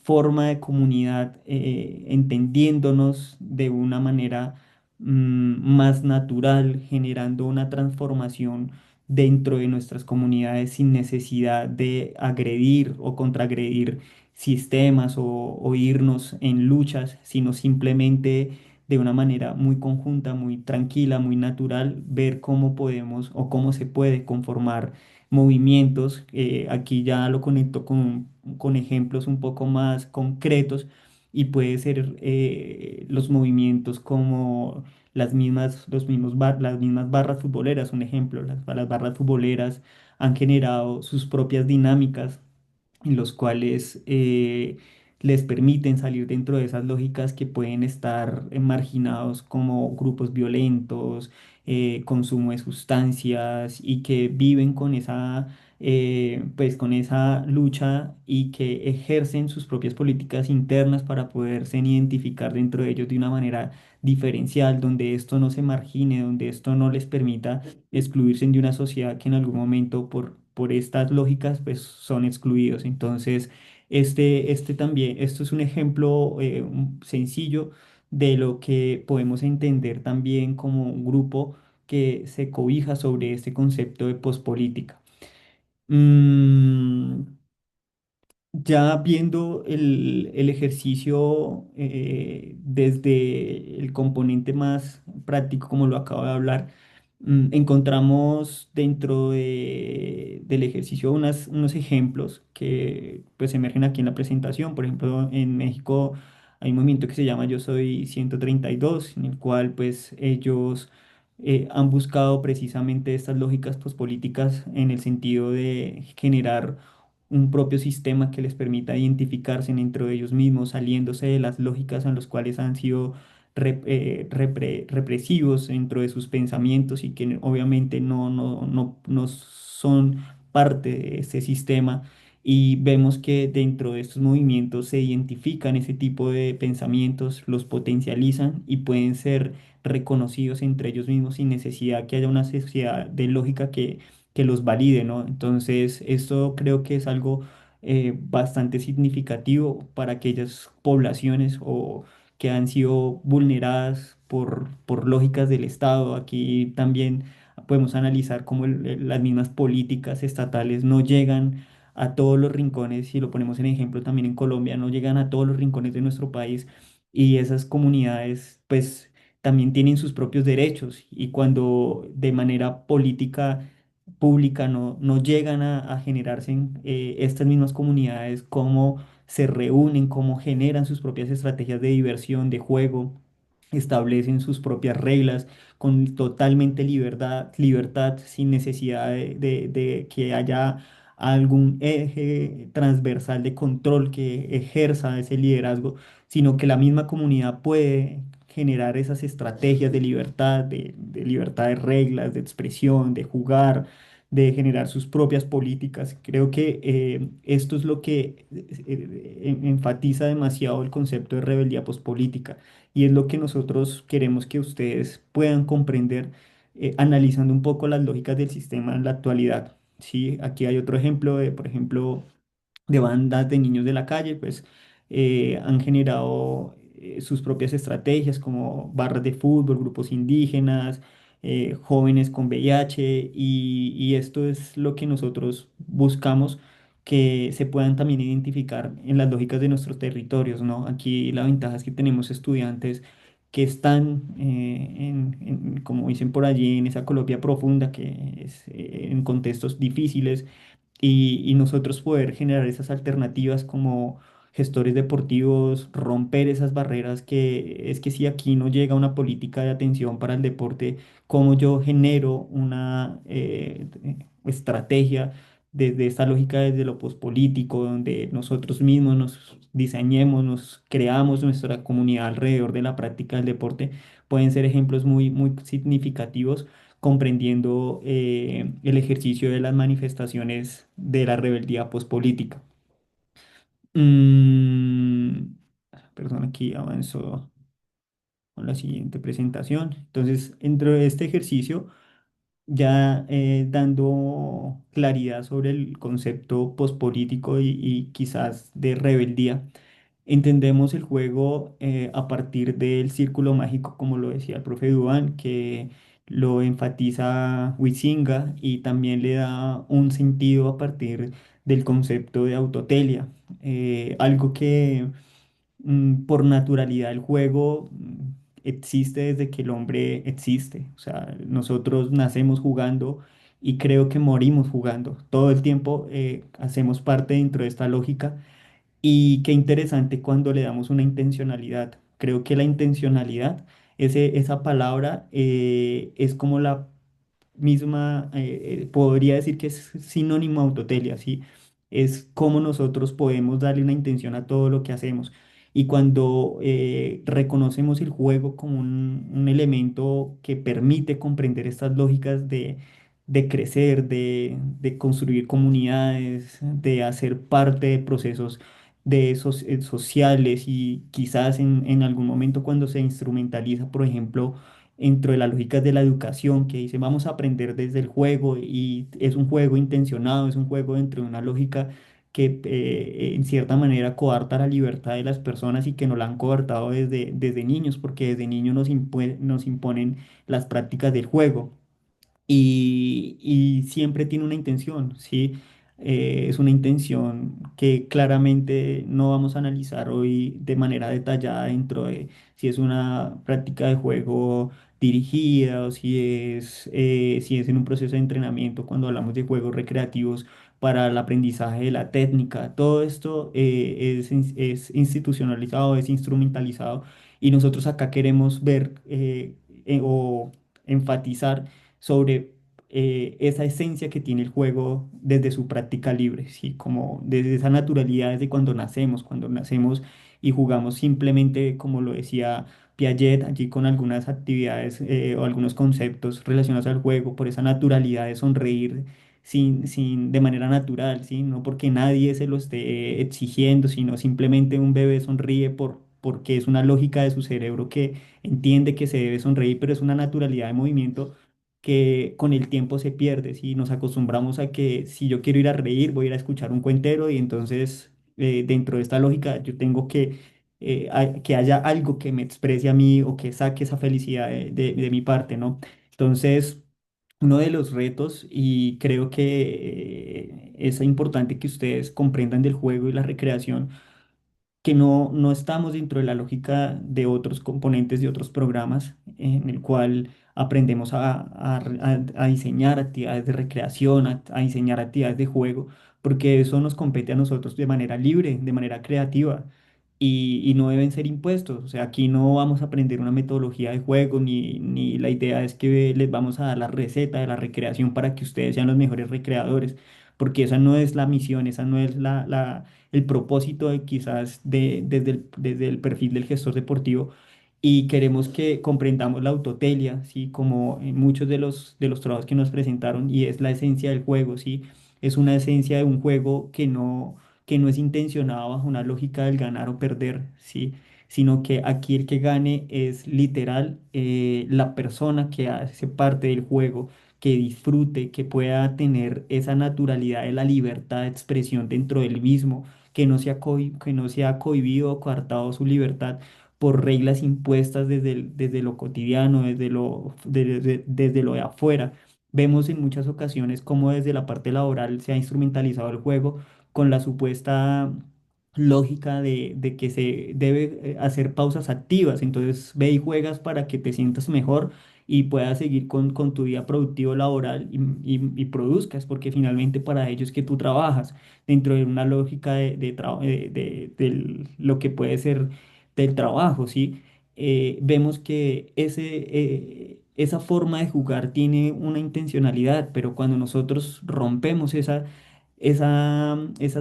forma de comunidad, entendiéndonos de una manera más natural, generando una transformación dentro de nuestras comunidades sin necesidad de agredir o contragredir sistemas o irnos en luchas, sino simplemente de una manera muy conjunta, muy tranquila, muy natural, ver cómo podemos o cómo se puede conformar movimientos. Aquí ya lo conecto con ejemplos un poco más concretos y puede ser los movimientos como las mismas barras futboleras, un ejemplo. Las barras futboleras han generado sus propias dinámicas en los cuales les permiten salir dentro de esas lógicas que pueden estar marginados como grupos violentos, consumo de sustancias y que viven con pues con esa lucha y que ejercen sus propias políticas internas para poderse identificar dentro de ellos de una manera diferencial, donde esto no se margine, donde esto no les permita excluirse de una sociedad que en algún momento por estas lógicas pues son excluidos. Entonces, este también, esto es un ejemplo sencillo de lo que podemos entender también como un grupo que se cobija sobre este concepto de pospolítica. Mm, ya viendo el ejercicio desde el componente más práctico, como lo acabo de hablar, encontramos dentro del ejercicio unos ejemplos que pues emergen aquí en la presentación. Por ejemplo, en México hay un movimiento que se llama Yo Soy 132, en el cual pues ellos han buscado precisamente estas lógicas pospolíticas en el sentido de generar un propio sistema que les permita identificarse dentro de ellos mismos, saliéndose de las lógicas en las cuales han sido represivos dentro de sus pensamientos y que obviamente no son parte de ese sistema. Y vemos que dentro de estos movimientos se identifican ese tipo de pensamientos, los potencializan y pueden ser reconocidos entre ellos mismos sin necesidad que haya una sociedad de lógica que los valide, ¿no? Entonces, esto creo que es algo bastante significativo para aquellas poblaciones o que han sido vulneradas por lógicas del Estado. Aquí también podemos analizar cómo las mismas políticas estatales no llegan a todos los rincones, si lo ponemos en ejemplo también en Colombia, no llegan a todos los rincones de nuestro país y esas comunidades pues también tienen sus propios derechos y cuando de manera política pública no llegan a generarse en, estas mismas comunidades, cómo se reúnen, cómo generan sus propias estrategias de diversión, de juego, establecen sus propias reglas con totalmente libertad sin necesidad de que haya algún eje transversal de control que ejerza ese liderazgo, sino que la misma comunidad puede generar esas estrategias de libertad de reglas, de expresión, de jugar, de generar sus propias políticas. Creo que esto es lo que enfatiza demasiado el concepto de rebeldía pospolítica y es lo que nosotros queremos que ustedes puedan comprender analizando un poco las lógicas del sistema en la actualidad. Sí, aquí hay otro ejemplo de, por ejemplo, de bandas de niños de la calle, pues han generado sus propias estrategias como barras de fútbol, grupos indígenas, jóvenes con VIH y esto es lo que nosotros buscamos que se puedan también identificar en las lógicas de nuestros territorios, ¿no? Aquí la ventaja es que tenemos estudiantes que están, como dicen por allí, en esa Colombia profunda, que es en contextos difíciles y nosotros poder generar esas alternativas como gestores deportivos, romper esas barreras que es que si aquí no llega una política de atención para el deporte, ¿cómo yo genero una estrategia desde esta lógica, desde lo pospolítico, donde nosotros mismos nos diseñemos, nos creamos nuestra comunidad alrededor de la práctica del deporte? Pueden ser ejemplos muy significativos comprendiendo el ejercicio de las manifestaciones de la rebeldía pospolítica. Mm, Perdón, aquí avanzo con la siguiente presentación. Entonces, dentro de este ejercicio, ya dando claridad sobre el concepto pospolítico y quizás de rebeldía, entendemos el juego a partir del círculo mágico, como lo decía el profe Duan, que lo enfatiza Huizinga y también le da un sentido a partir del concepto de autotelia, algo que por naturalidad el juego existe desde que el hombre existe. O sea, nosotros nacemos jugando y creo que morimos jugando. Todo el tiempo hacemos parte dentro de esta lógica y qué interesante cuando le damos una intencionalidad. Creo que la intencionalidad, esa palabra es como la misma, podría decir que es sinónimo a autotelia, ¿sí? Es como nosotros podemos darle una intención a todo lo que hacemos. Y cuando reconocemos el juego como un elemento que permite comprender estas lógicas de crecer, de construir comunidades, de hacer parte de procesos de esos sociales y quizás en algún momento cuando se instrumentaliza, por ejemplo, dentro de las lógicas de la educación, que dice vamos a aprender desde el juego y es un juego intencionado, es un juego dentro de una lógica que en cierta manera coarta la libertad de las personas y que nos la han coartado desde niños, porque desde niños nos imponen las prácticas del juego y siempre tiene una intención, ¿sí? Es una intención que claramente no vamos a analizar hoy de manera detallada dentro de si es una práctica de juego dirigida o si es en un proceso de entrenamiento cuando hablamos de juegos recreativos para el aprendizaje de la técnica. Todo esto es institucionalizado, es instrumentalizado y nosotros acá queremos ver o enfatizar sobre esa esencia que tiene el juego desde su práctica libre, ¿sí? Como desde esa naturalidad desde cuando nacemos y jugamos simplemente, como lo decía Piaget, allí con algunas actividades o algunos conceptos relacionados al juego, por esa naturalidad de sonreír de manera natural, ¿sí? No porque nadie se lo esté exigiendo, sino simplemente un bebé sonríe porque es una lógica de su cerebro que entiende que se debe sonreír, pero es una naturalidad de movimiento que con el tiempo se pierde. Si nos acostumbramos a que si yo quiero ir a reír, voy a ir a escuchar un cuentero y entonces dentro de esta lógica yo tengo que haya algo que me exprese a mí o que saque esa felicidad de mi parte, ¿no? Entonces, uno de los retos y creo que es importante que ustedes comprendan del juego y la recreación que no estamos dentro de la lógica de otros componentes de otros programas en el cual aprendemos a diseñar actividades de recreación, a diseñar actividades de juego, porque eso nos compete a nosotros de manera libre, de manera creativa. Y no deben ser impuestos. O sea, aquí no vamos a aprender una metodología de juego, ni la idea es que les vamos a dar la receta de la recreación para que ustedes sean los mejores recreadores, porque esa no es la misión, esa no es el propósito de quizás desde el perfil del gestor deportivo y queremos que comprendamos la autotelia, ¿sí? Como en muchos de los trabajos que nos presentaron y es la esencia del juego, ¿sí? Es una esencia de un juego que no es intencionado bajo una lógica del ganar o perder, ¿sí? Sino que aquí el que gane es literal la persona que hace parte del juego, que disfrute, que pueda tener esa naturalidad de la libertad de expresión dentro del mismo, que no sea cohibido o coartado su libertad por reglas impuestas desde lo cotidiano, desde lo de afuera. Vemos en muchas ocasiones cómo desde la parte laboral se ha instrumentalizado el juego con la supuesta lógica de que se debe hacer pausas activas. Entonces ve y juegas para que te sientas mejor y puedas seguir con tu día productivo laboral y produzcas, porque finalmente para ello es que tú trabajas dentro de una lógica de lo que puede ser del trabajo, ¿sí? Vemos que esa forma de jugar tiene una intencionalidad, pero cuando nosotros rompemos esas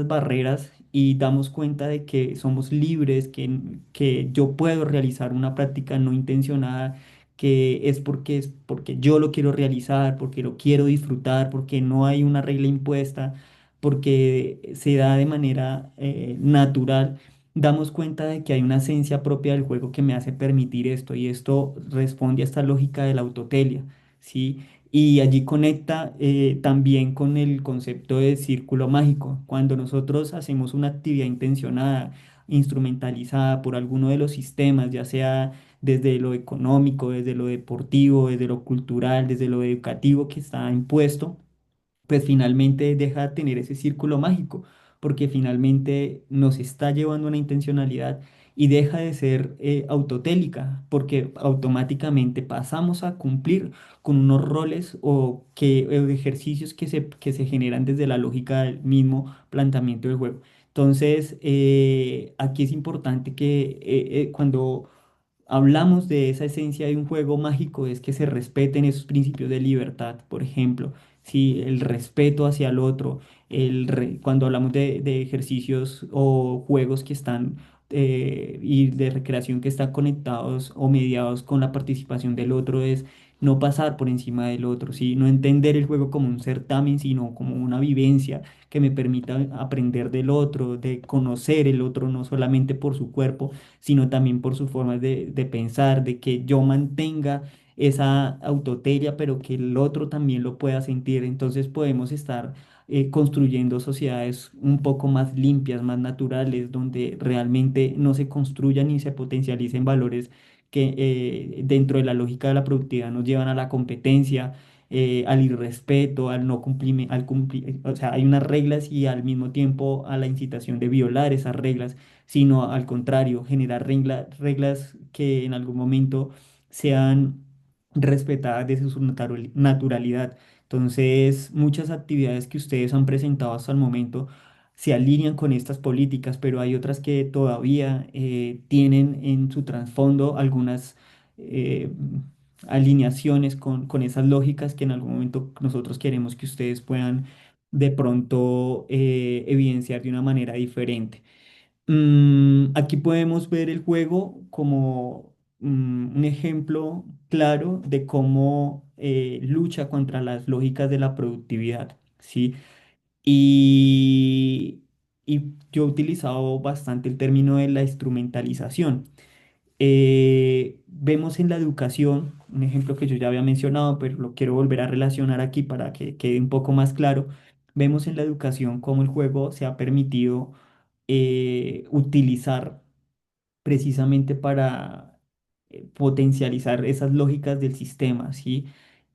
barreras y damos cuenta de que somos libres, que yo puedo realizar una práctica no intencionada, que es porque yo lo quiero realizar, porque lo quiero disfrutar, porque no hay una regla impuesta, porque se da de manera natural, damos cuenta de que hay una esencia propia del juego que me hace permitir esto y esto responde a esta lógica de la autotelia, ¿sí? Y allí conecta también con el concepto de círculo mágico. Cuando nosotros hacemos una actividad intencionada, instrumentalizada por alguno de los sistemas, ya sea desde lo económico, desde lo deportivo, desde lo cultural, desde lo educativo que está impuesto, pues finalmente deja de tener ese círculo mágico, porque finalmente nos está llevando a una intencionalidad y deja de ser autotélica, porque automáticamente pasamos a cumplir con unos roles o ejercicios que se generan desde la lógica del mismo planteamiento del juego. Entonces, aquí es importante que cuando hablamos de esa esencia de un juego mágico es que se respeten esos principios de libertad, por ejemplo, ¿sí? El respeto hacia el otro, cuando hablamos de ejercicios o juegos que están y de recreación que están conectados o mediados con la participación del otro es no pasar por encima del otro, ¿sí? No entender el juego como un certamen, sino como una vivencia que me permita aprender del otro, de conocer el otro no solamente por su cuerpo, sino también por sus formas de pensar, de que yo mantenga esa autotelia, pero que el otro también lo pueda sentir. Entonces podemos estar construyendo sociedades un poco más limpias, más naturales, donde realmente no se construyan ni se potencialicen valores que dentro de la lógica de la productividad nos llevan a la competencia. Al irrespeto, al no cumplir, o sea, hay unas reglas y al mismo tiempo a la incitación de violar esas reglas, sino al contrario, generar reglas que en algún momento sean respetadas desde su naturalidad. Entonces, muchas actividades que ustedes han presentado hasta el momento se alinean con estas políticas, pero hay otras que todavía tienen en su trasfondo algunas eh, alineaciones con esas lógicas que en algún momento nosotros queremos que ustedes puedan de pronto evidenciar de una manera diferente. Aquí podemos ver el juego como un ejemplo claro de cómo lucha contra las lógicas de la productividad, ¿sí? Y, y yo he utilizado bastante el término de la instrumentalización. Vemos en la educación, un ejemplo que yo ya había mencionado, pero lo quiero volver a relacionar aquí para que quede un poco más claro. Vemos en la educación cómo el juego se ha permitido utilizar precisamente para potencializar esas lógicas del sistema, ¿sí?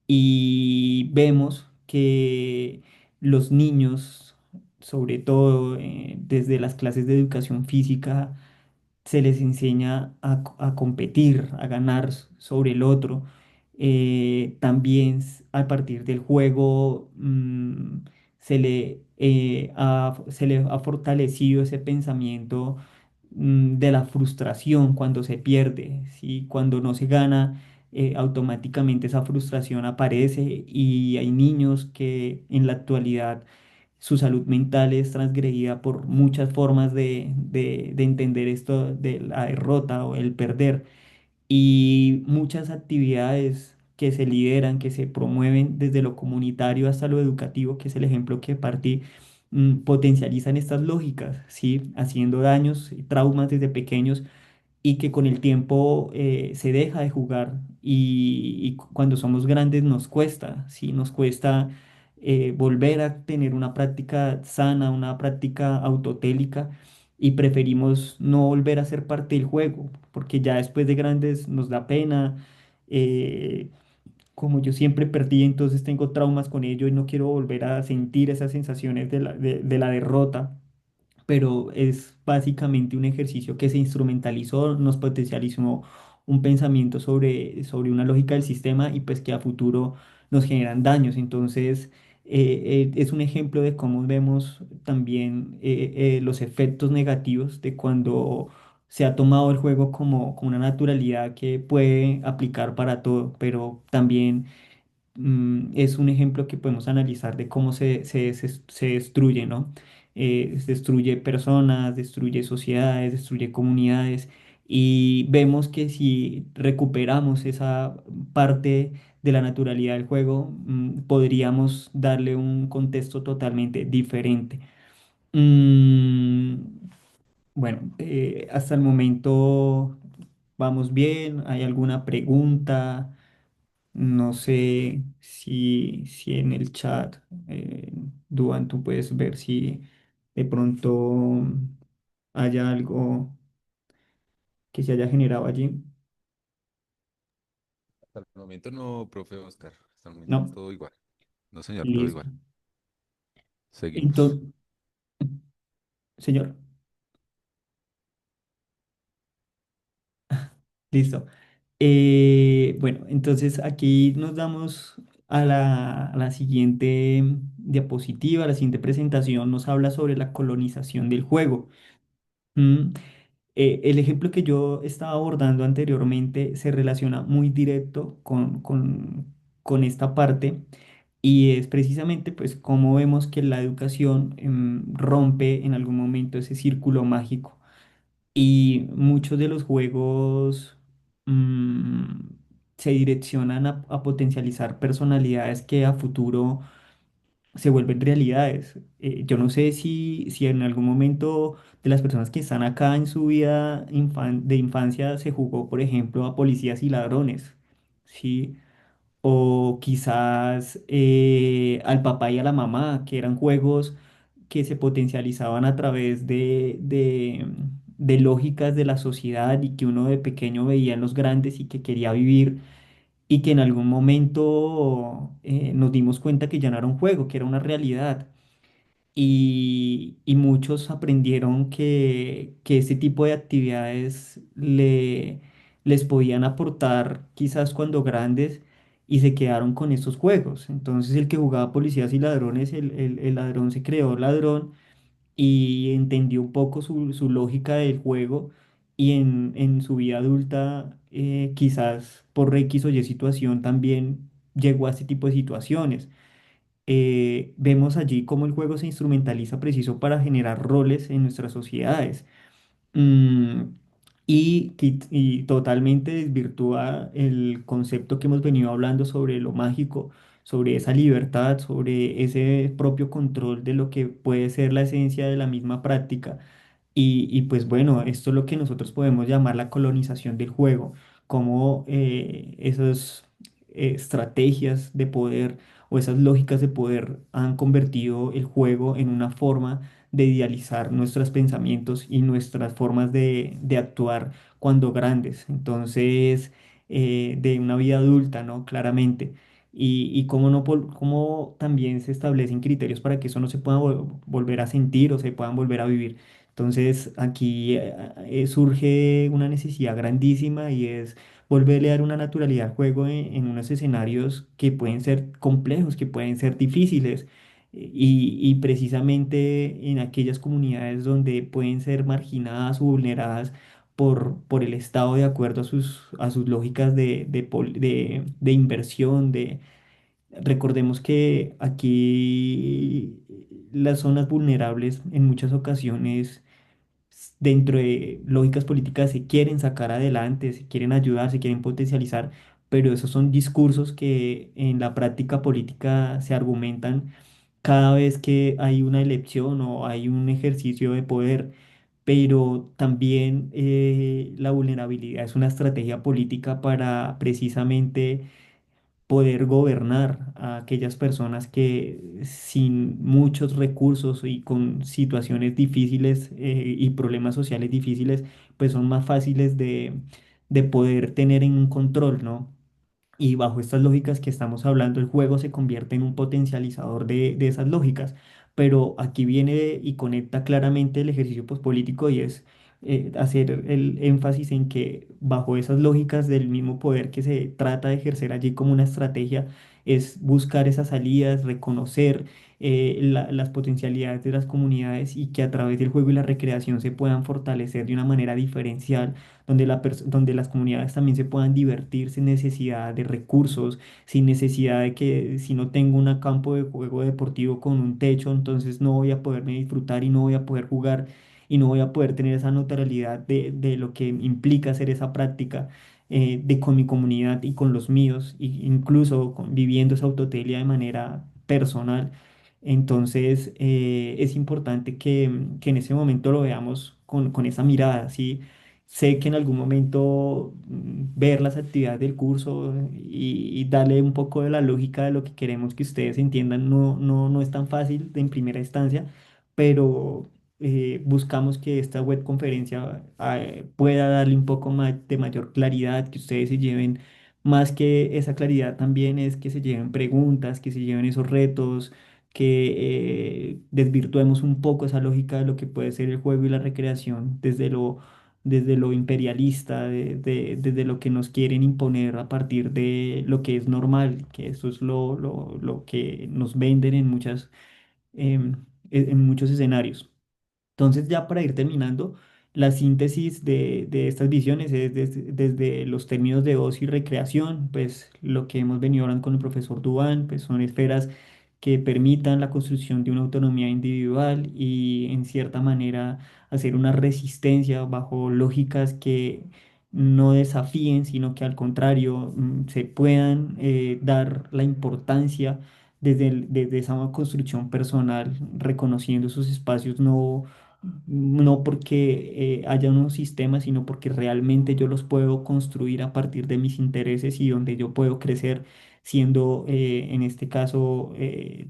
Y vemos que los niños, sobre todo desde las clases de educación física, se les enseña a competir, a ganar sobre el otro. También a partir del juego se le ha fortalecido ese pensamiento de la frustración cuando se pierde, ¿sí? Cuando no se gana, automáticamente esa frustración aparece y hay niños que en la actualidad su salud mental es transgredida por muchas formas de entender esto de la derrota o el perder y muchas actividades que se lideran, que se promueven desde lo comunitario hasta lo educativo, que es el ejemplo que partí, potencializan estas lógicas, ¿sí? Haciendo daños y traumas desde pequeños y que con el tiempo se deja de jugar y cuando somos grandes nos cuesta, ¿sí? Nos cuesta volver a tener una práctica sana, una práctica autotélica y preferimos no volver a ser parte del juego porque ya después de grandes nos da pena. eh, Como yo siempre perdí, entonces tengo traumas con ello y no quiero volver a sentir esas sensaciones de la derrota, pero es básicamente un ejercicio que se instrumentalizó, nos potencializó un pensamiento sobre una lógica del sistema y pues que a futuro nos generan daños. Entonces, es un ejemplo de cómo vemos también los efectos negativos de cuando se ha tomado el juego como una naturalidad que puede aplicar para todo, pero también es un ejemplo que podemos analizar de cómo se destruye, ¿no? Se destruye personas, destruye sociedades, destruye comunidades y vemos que si recuperamos esa parte de la naturalidad del juego, podríamos darle un contexto totalmente diferente. Mm, bueno, hasta el momento vamos bien. ¿Hay alguna pregunta? No sé si en el chat, Duan, tú puedes ver si de pronto haya algo que se haya generado allí. Hasta el momento no, profe Oscar. Hasta el momento No, todo igual. No, señor, todo listo. igual. Seguimos. Entonces, señor, listo. Bueno, entonces aquí nos damos a la siguiente diapositiva, la siguiente presentación nos habla sobre la colonización del juego. Mm, el ejemplo que yo estaba abordando anteriormente se relaciona muy directo con esta parte y es precisamente pues cómo vemos que la educación rompe en algún momento ese círculo mágico y muchos de los juegos mm, se direccionan a potencializar personalidades que a futuro se vuelven realidades. Yo no sé si en algún momento de las personas que están acá en su vida de infancia se jugó, por ejemplo, a policías y ladrones, ¿sí? O quizás al papá y a la mamá, que eran juegos que se potencializaban a través de lógicas de la sociedad y que uno de pequeño veía en los grandes y que quería vivir y que en algún momento nos dimos cuenta que ya no era un juego, que era una realidad. Y muchos aprendieron que este tipo de actividades les podían aportar quizás cuando grandes y se quedaron con estos juegos. Entonces el que jugaba policías y ladrones, el ladrón se creó ladrón y entendió un poco su lógica del juego y en su vida adulta quizás por X o Y situación también llegó a este tipo de situaciones. Vemos allí cómo el juego se instrumentaliza preciso para generar roles en nuestras sociedades. Mm, y totalmente desvirtúa el concepto que hemos venido hablando sobre lo mágico, sobre esa libertad, sobre ese propio control de lo que puede ser la esencia de la misma práctica. Y pues bueno, esto es lo que nosotros podemos llamar la colonización del juego, como esas estrategias de poder o esas lógicas de poder han convertido el juego en una forma de idealizar nuestros pensamientos y nuestras formas de actuar cuando grandes. Entonces, de una vida adulta, ¿no? Claramente. Y cómo, no, cómo también se establecen criterios para que eso no se pueda volver a sentir o se puedan volver a vivir. Entonces aquí surge una necesidad grandísima y es volverle a dar una naturalidad al juego en unos escenarios que pueden ser complejos, que pueden ser difíciles y precisamente en aquellas comunidades donde pueden ser marginadas o vulneradas por el Estado de acuerdo a sus lógicas de inversión, recordemos que aquí las zonas vulnerables en muchas ocasiones dentro de lógicas políticas se quieren sacar adelante, se quieren ayudar, se quieren potencializar, pero esos son discursos que en la práctica política se argumentan cada vez que hay una elección o hay un ejercicio de poder, pero también la vulnerabilidad es una estrategia política para precisamente poder gobernar a aquellas personas que sin muchos recursos y con situaciones difíciles y problemas sociales difíciles, pues son más fáciles de poder tener en un control, ¿no? Y bajo estas lógicas que estamos hablando, el juego se convierte en un potencializador de esas lógicas. Pero aquí viene y conecta claramente el ejercicio político y es hacer el énfasis en que bajo esas lógicas del mismo poder que se trata de ejercer allí como una estrategia, es buscar esas salidas, reconocer las potencialidades de las comunidades y que a través del juego y la recreación se puedan fortalecer de una manera diferencial donde, donde las comunidades también se puedan divertir sin necesidad de recursos, sin necesidad de que si no tengo un campo de juego deportivo con un techo, entonces no voy a poderme disfrutar y no voy a poder jugar. y no voy a poder tener esa neutralidad de lo que implica hacer esa práctica de con mi comunidad y con los míos, incluso viviendo esa autotelia de manera personal. Entonces, es importante que en ese momento lo veamos con esa mirada, ¿sí? Sé que en algún momento ver las actividades del curso y darle un poco de la lógica de lo que queremos que ustedes entiendan no es tan fácil en primera instancia, pero buscamos que esta web conferencia pueda darle un poco más de mayor claridad, que ustedes se lleven más que esa claridad también es que se lleven preguntas, que se lleven esos retos, que desvirtuemos un poco esa lógica de lo que puede ser el juego y la recreación desde lo imperialista, desde lo que nos quieren imponer a partir de lo que es normal, que eso es lo que nos venden en em, en muchos escenarios. Entonces, ya para ir terminando, la síntesis de estas visiones es desde los términos de ocio y recreación, pues lo que hemos venido hablando con el profesor Dubán, pues son esferas que permitan la construcción de una autonomía individual y en cierta manera hacer una resistencia bajo lógicas que no desafíen, sino que al contrario se puedan dar la importancia desde esa construcción personal, reconociendo esos espacios no porque haya unos sistemas, sino porque realmente yo los puedo construir a partir de mis intereses y donde yo puedo crecer siendo, en este caso,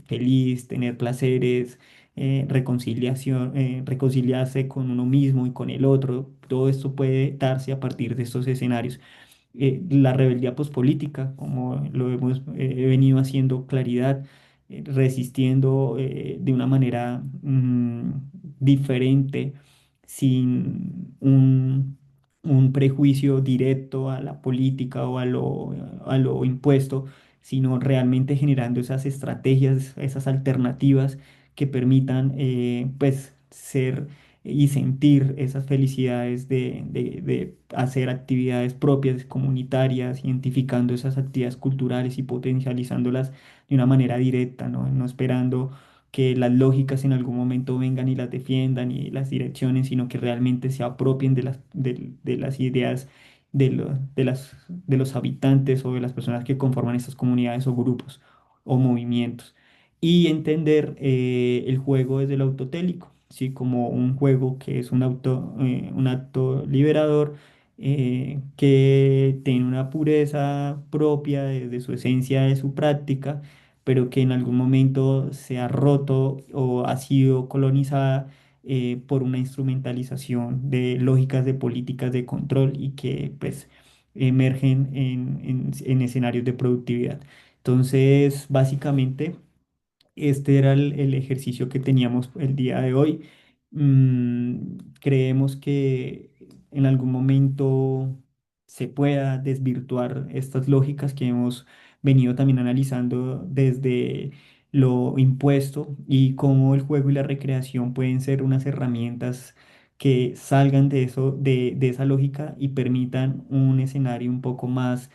feliz, tener placeres, reconciliarse con uno mismo y con el otro. Todo esto puede darse a partir de estos escenarios. La rebeldía pospolítica, como lo hemos venido haciendo claridad, resistiendo de una manera diferente, sin un prejuicio directo a la política o a lo impuesto, sino realmente generando esas estrategias, esas alternativas que permitan pues ser y sentir esas felicidades de hacer actividades propias, comunitarias, identificando esas actividades culturales y potencializándolas de una manera directa, ¿no? No esperando que las lógicas en algún momento vengan y las defiendan y las direcciones, sino que realmente se apropien de las ideas de los habitantes o de las personas que conforman estas comunidades o grupos o movimientos y entender el juego desde el autotélico, ¿sí? Como un juego que es un acto liberador, que tiene una pureza propia de su esencia, de su práctica, pero que en algún momento se ha roto o ha sido colonizada por una instrumentalización de lógicas de políticas de control y que pues emergen en escenarios de productividad. Entonces, básicamente, este era el ejercicio que teníamos el día de hoy. Creemos que en algún momento se pueda desvirtuar estas lógicas que hemos venido también analizando desde lo impuesto y cómo el juego y la recreación pueden ser unas herramientas que salgan de eso, de esa lógica y permitan un escenario un poco más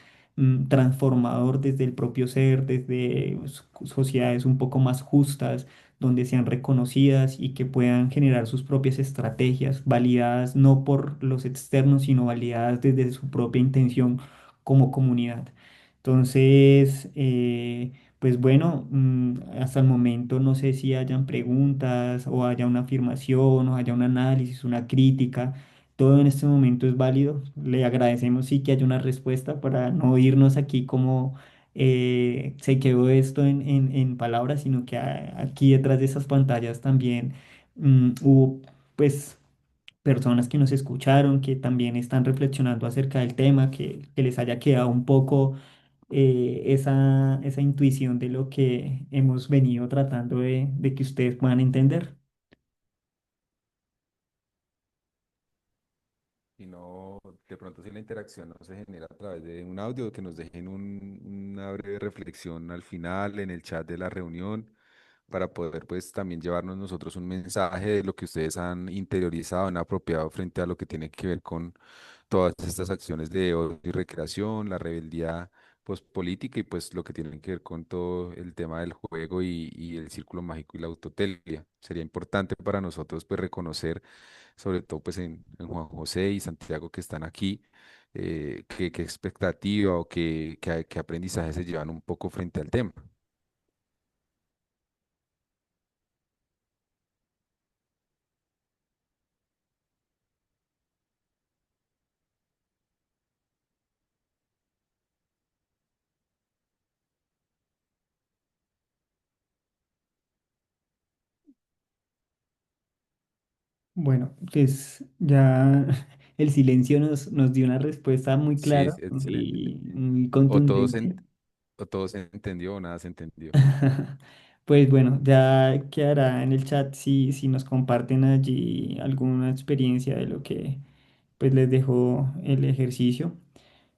transformador desde el propio ser, desde sociedades un poco más justas, donde sean reconocidas y que puedan generar sus propias estrategias, validadas no por los externos, sino validadas desde su propia intención como comunidad. Entonces, pues bueno, hasta el momento no sé si hayan preguntas o haya una afirmación o haya un análisis, una crítica. Todo en este momento es válido. Le agradecemos sí que haya una respuesta para no irnos aquí como se quedó esto en palabras, sino que aquí detrás de esas pantallas también hubo pues personas que nos escucharon, que también están reflexionando acerca del tema, que les haya quedado un poco esa intuición de lo que hemos venido tratando de que ustedes puedan entender. Y no, de pronto si la interacción no se genera a través de un audio, que nos dejen una breve reflexión al final en el chat de la reunión para poder pues también llevarnos nosotros un mensaje de lo que ustedes han interiorizado, han apropiado frente a lo que tiene que ver con todas estas acciones de ocio y recreación, la rebeldía pues política y pues lo que tiene que ver con todo el tema del juego y el círculo mágico y la autotelia. Sería importante para nosotros pues reconocer, sobre todo pues en Juan José y Santiago que están aquí, qué expectativa o qué aprendizaje se llevan un poco frente al tema. Bueno, pues ya el silencio nos dio una respuesta muy Sí, clara es excelente. y muy O todos, contundente. o todo se entendió o nada se entendió. Pues bueno, ya quedará en el chat si nos comparten allí alguna experiencia de lo que pues les dejó el ejercicio.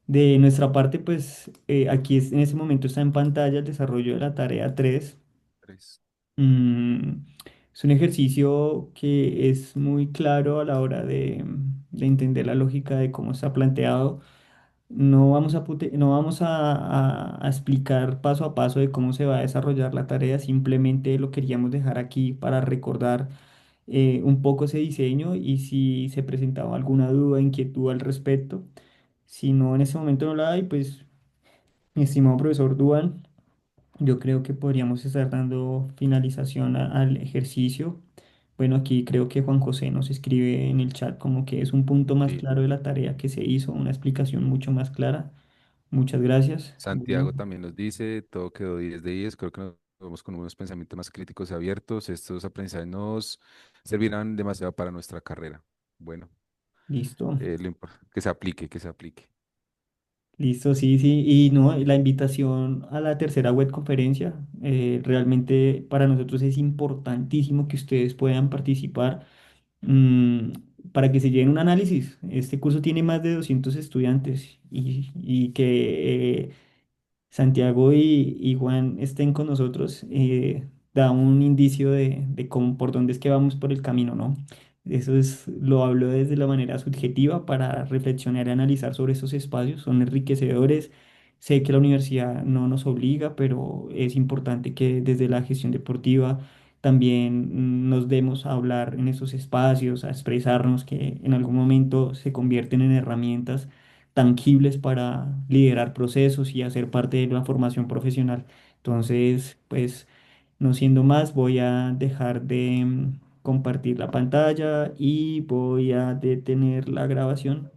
De nuestra parte, pues aquí en este momento está en pantalla el desarrollo de la tarea 3. Tres. Mm, es un ejercicio que es muy claro a la hora de entender la lógica de cómo está planteado. No vamos a explicar paso a paso de cómo se va a desarrollar la tarea, simplemente lo queríamos dejar aquí para recordar un poco ese diseño y si se presentaba alguna duda, inquietud al respecto. Si no, en ese momento no la hay, pues mi estimado profesor Duan, yo creo que podríamos estar dando finalización al ejercicio. Bueno, aquí creo que Juan José nos escribe en el chat como que es un punto más Sí. claro de la tarea que se hizo, una explicación mucho más clara. Muchas gracias. Bueno, Santiago también nos dice, todo quedó 10 de 10. Creo que nos vamos con unos pensamientos más críticos y abiertos. Estos aprendizajes nos servirán demasiado para nuestra carrera. Bueno, listo. que se aplique, que se aplique. Listo, sí, sí. Y no, la invitación a la tercera web conferencia, realmente para nosotros es importantísimo que ustedes puedan participar mm, para que se lleven un análisis. Este curso tiene más de 200 estudiantes y que Santiago y Juan estén con nosotros, da un indicio de cómo, por dónde es que vamos por el camino, ¿no? Eso es, lo hablo desde la manera subjetiva para reflexionar y analizar sobre esos espacios, son enriquecedores. Sé que la universidad no nos obliga, pero es importante que desde la gestión deportiva también nos demos a hablar en esos espacios, a expresarnos que en algún momento se convierten en herramientas tangibles para liderar procesos y hacer parte de la formación profesional. Entonces, pues, no siendo más, voy a dejar de compartir la pantalla y voy a detener la grabación.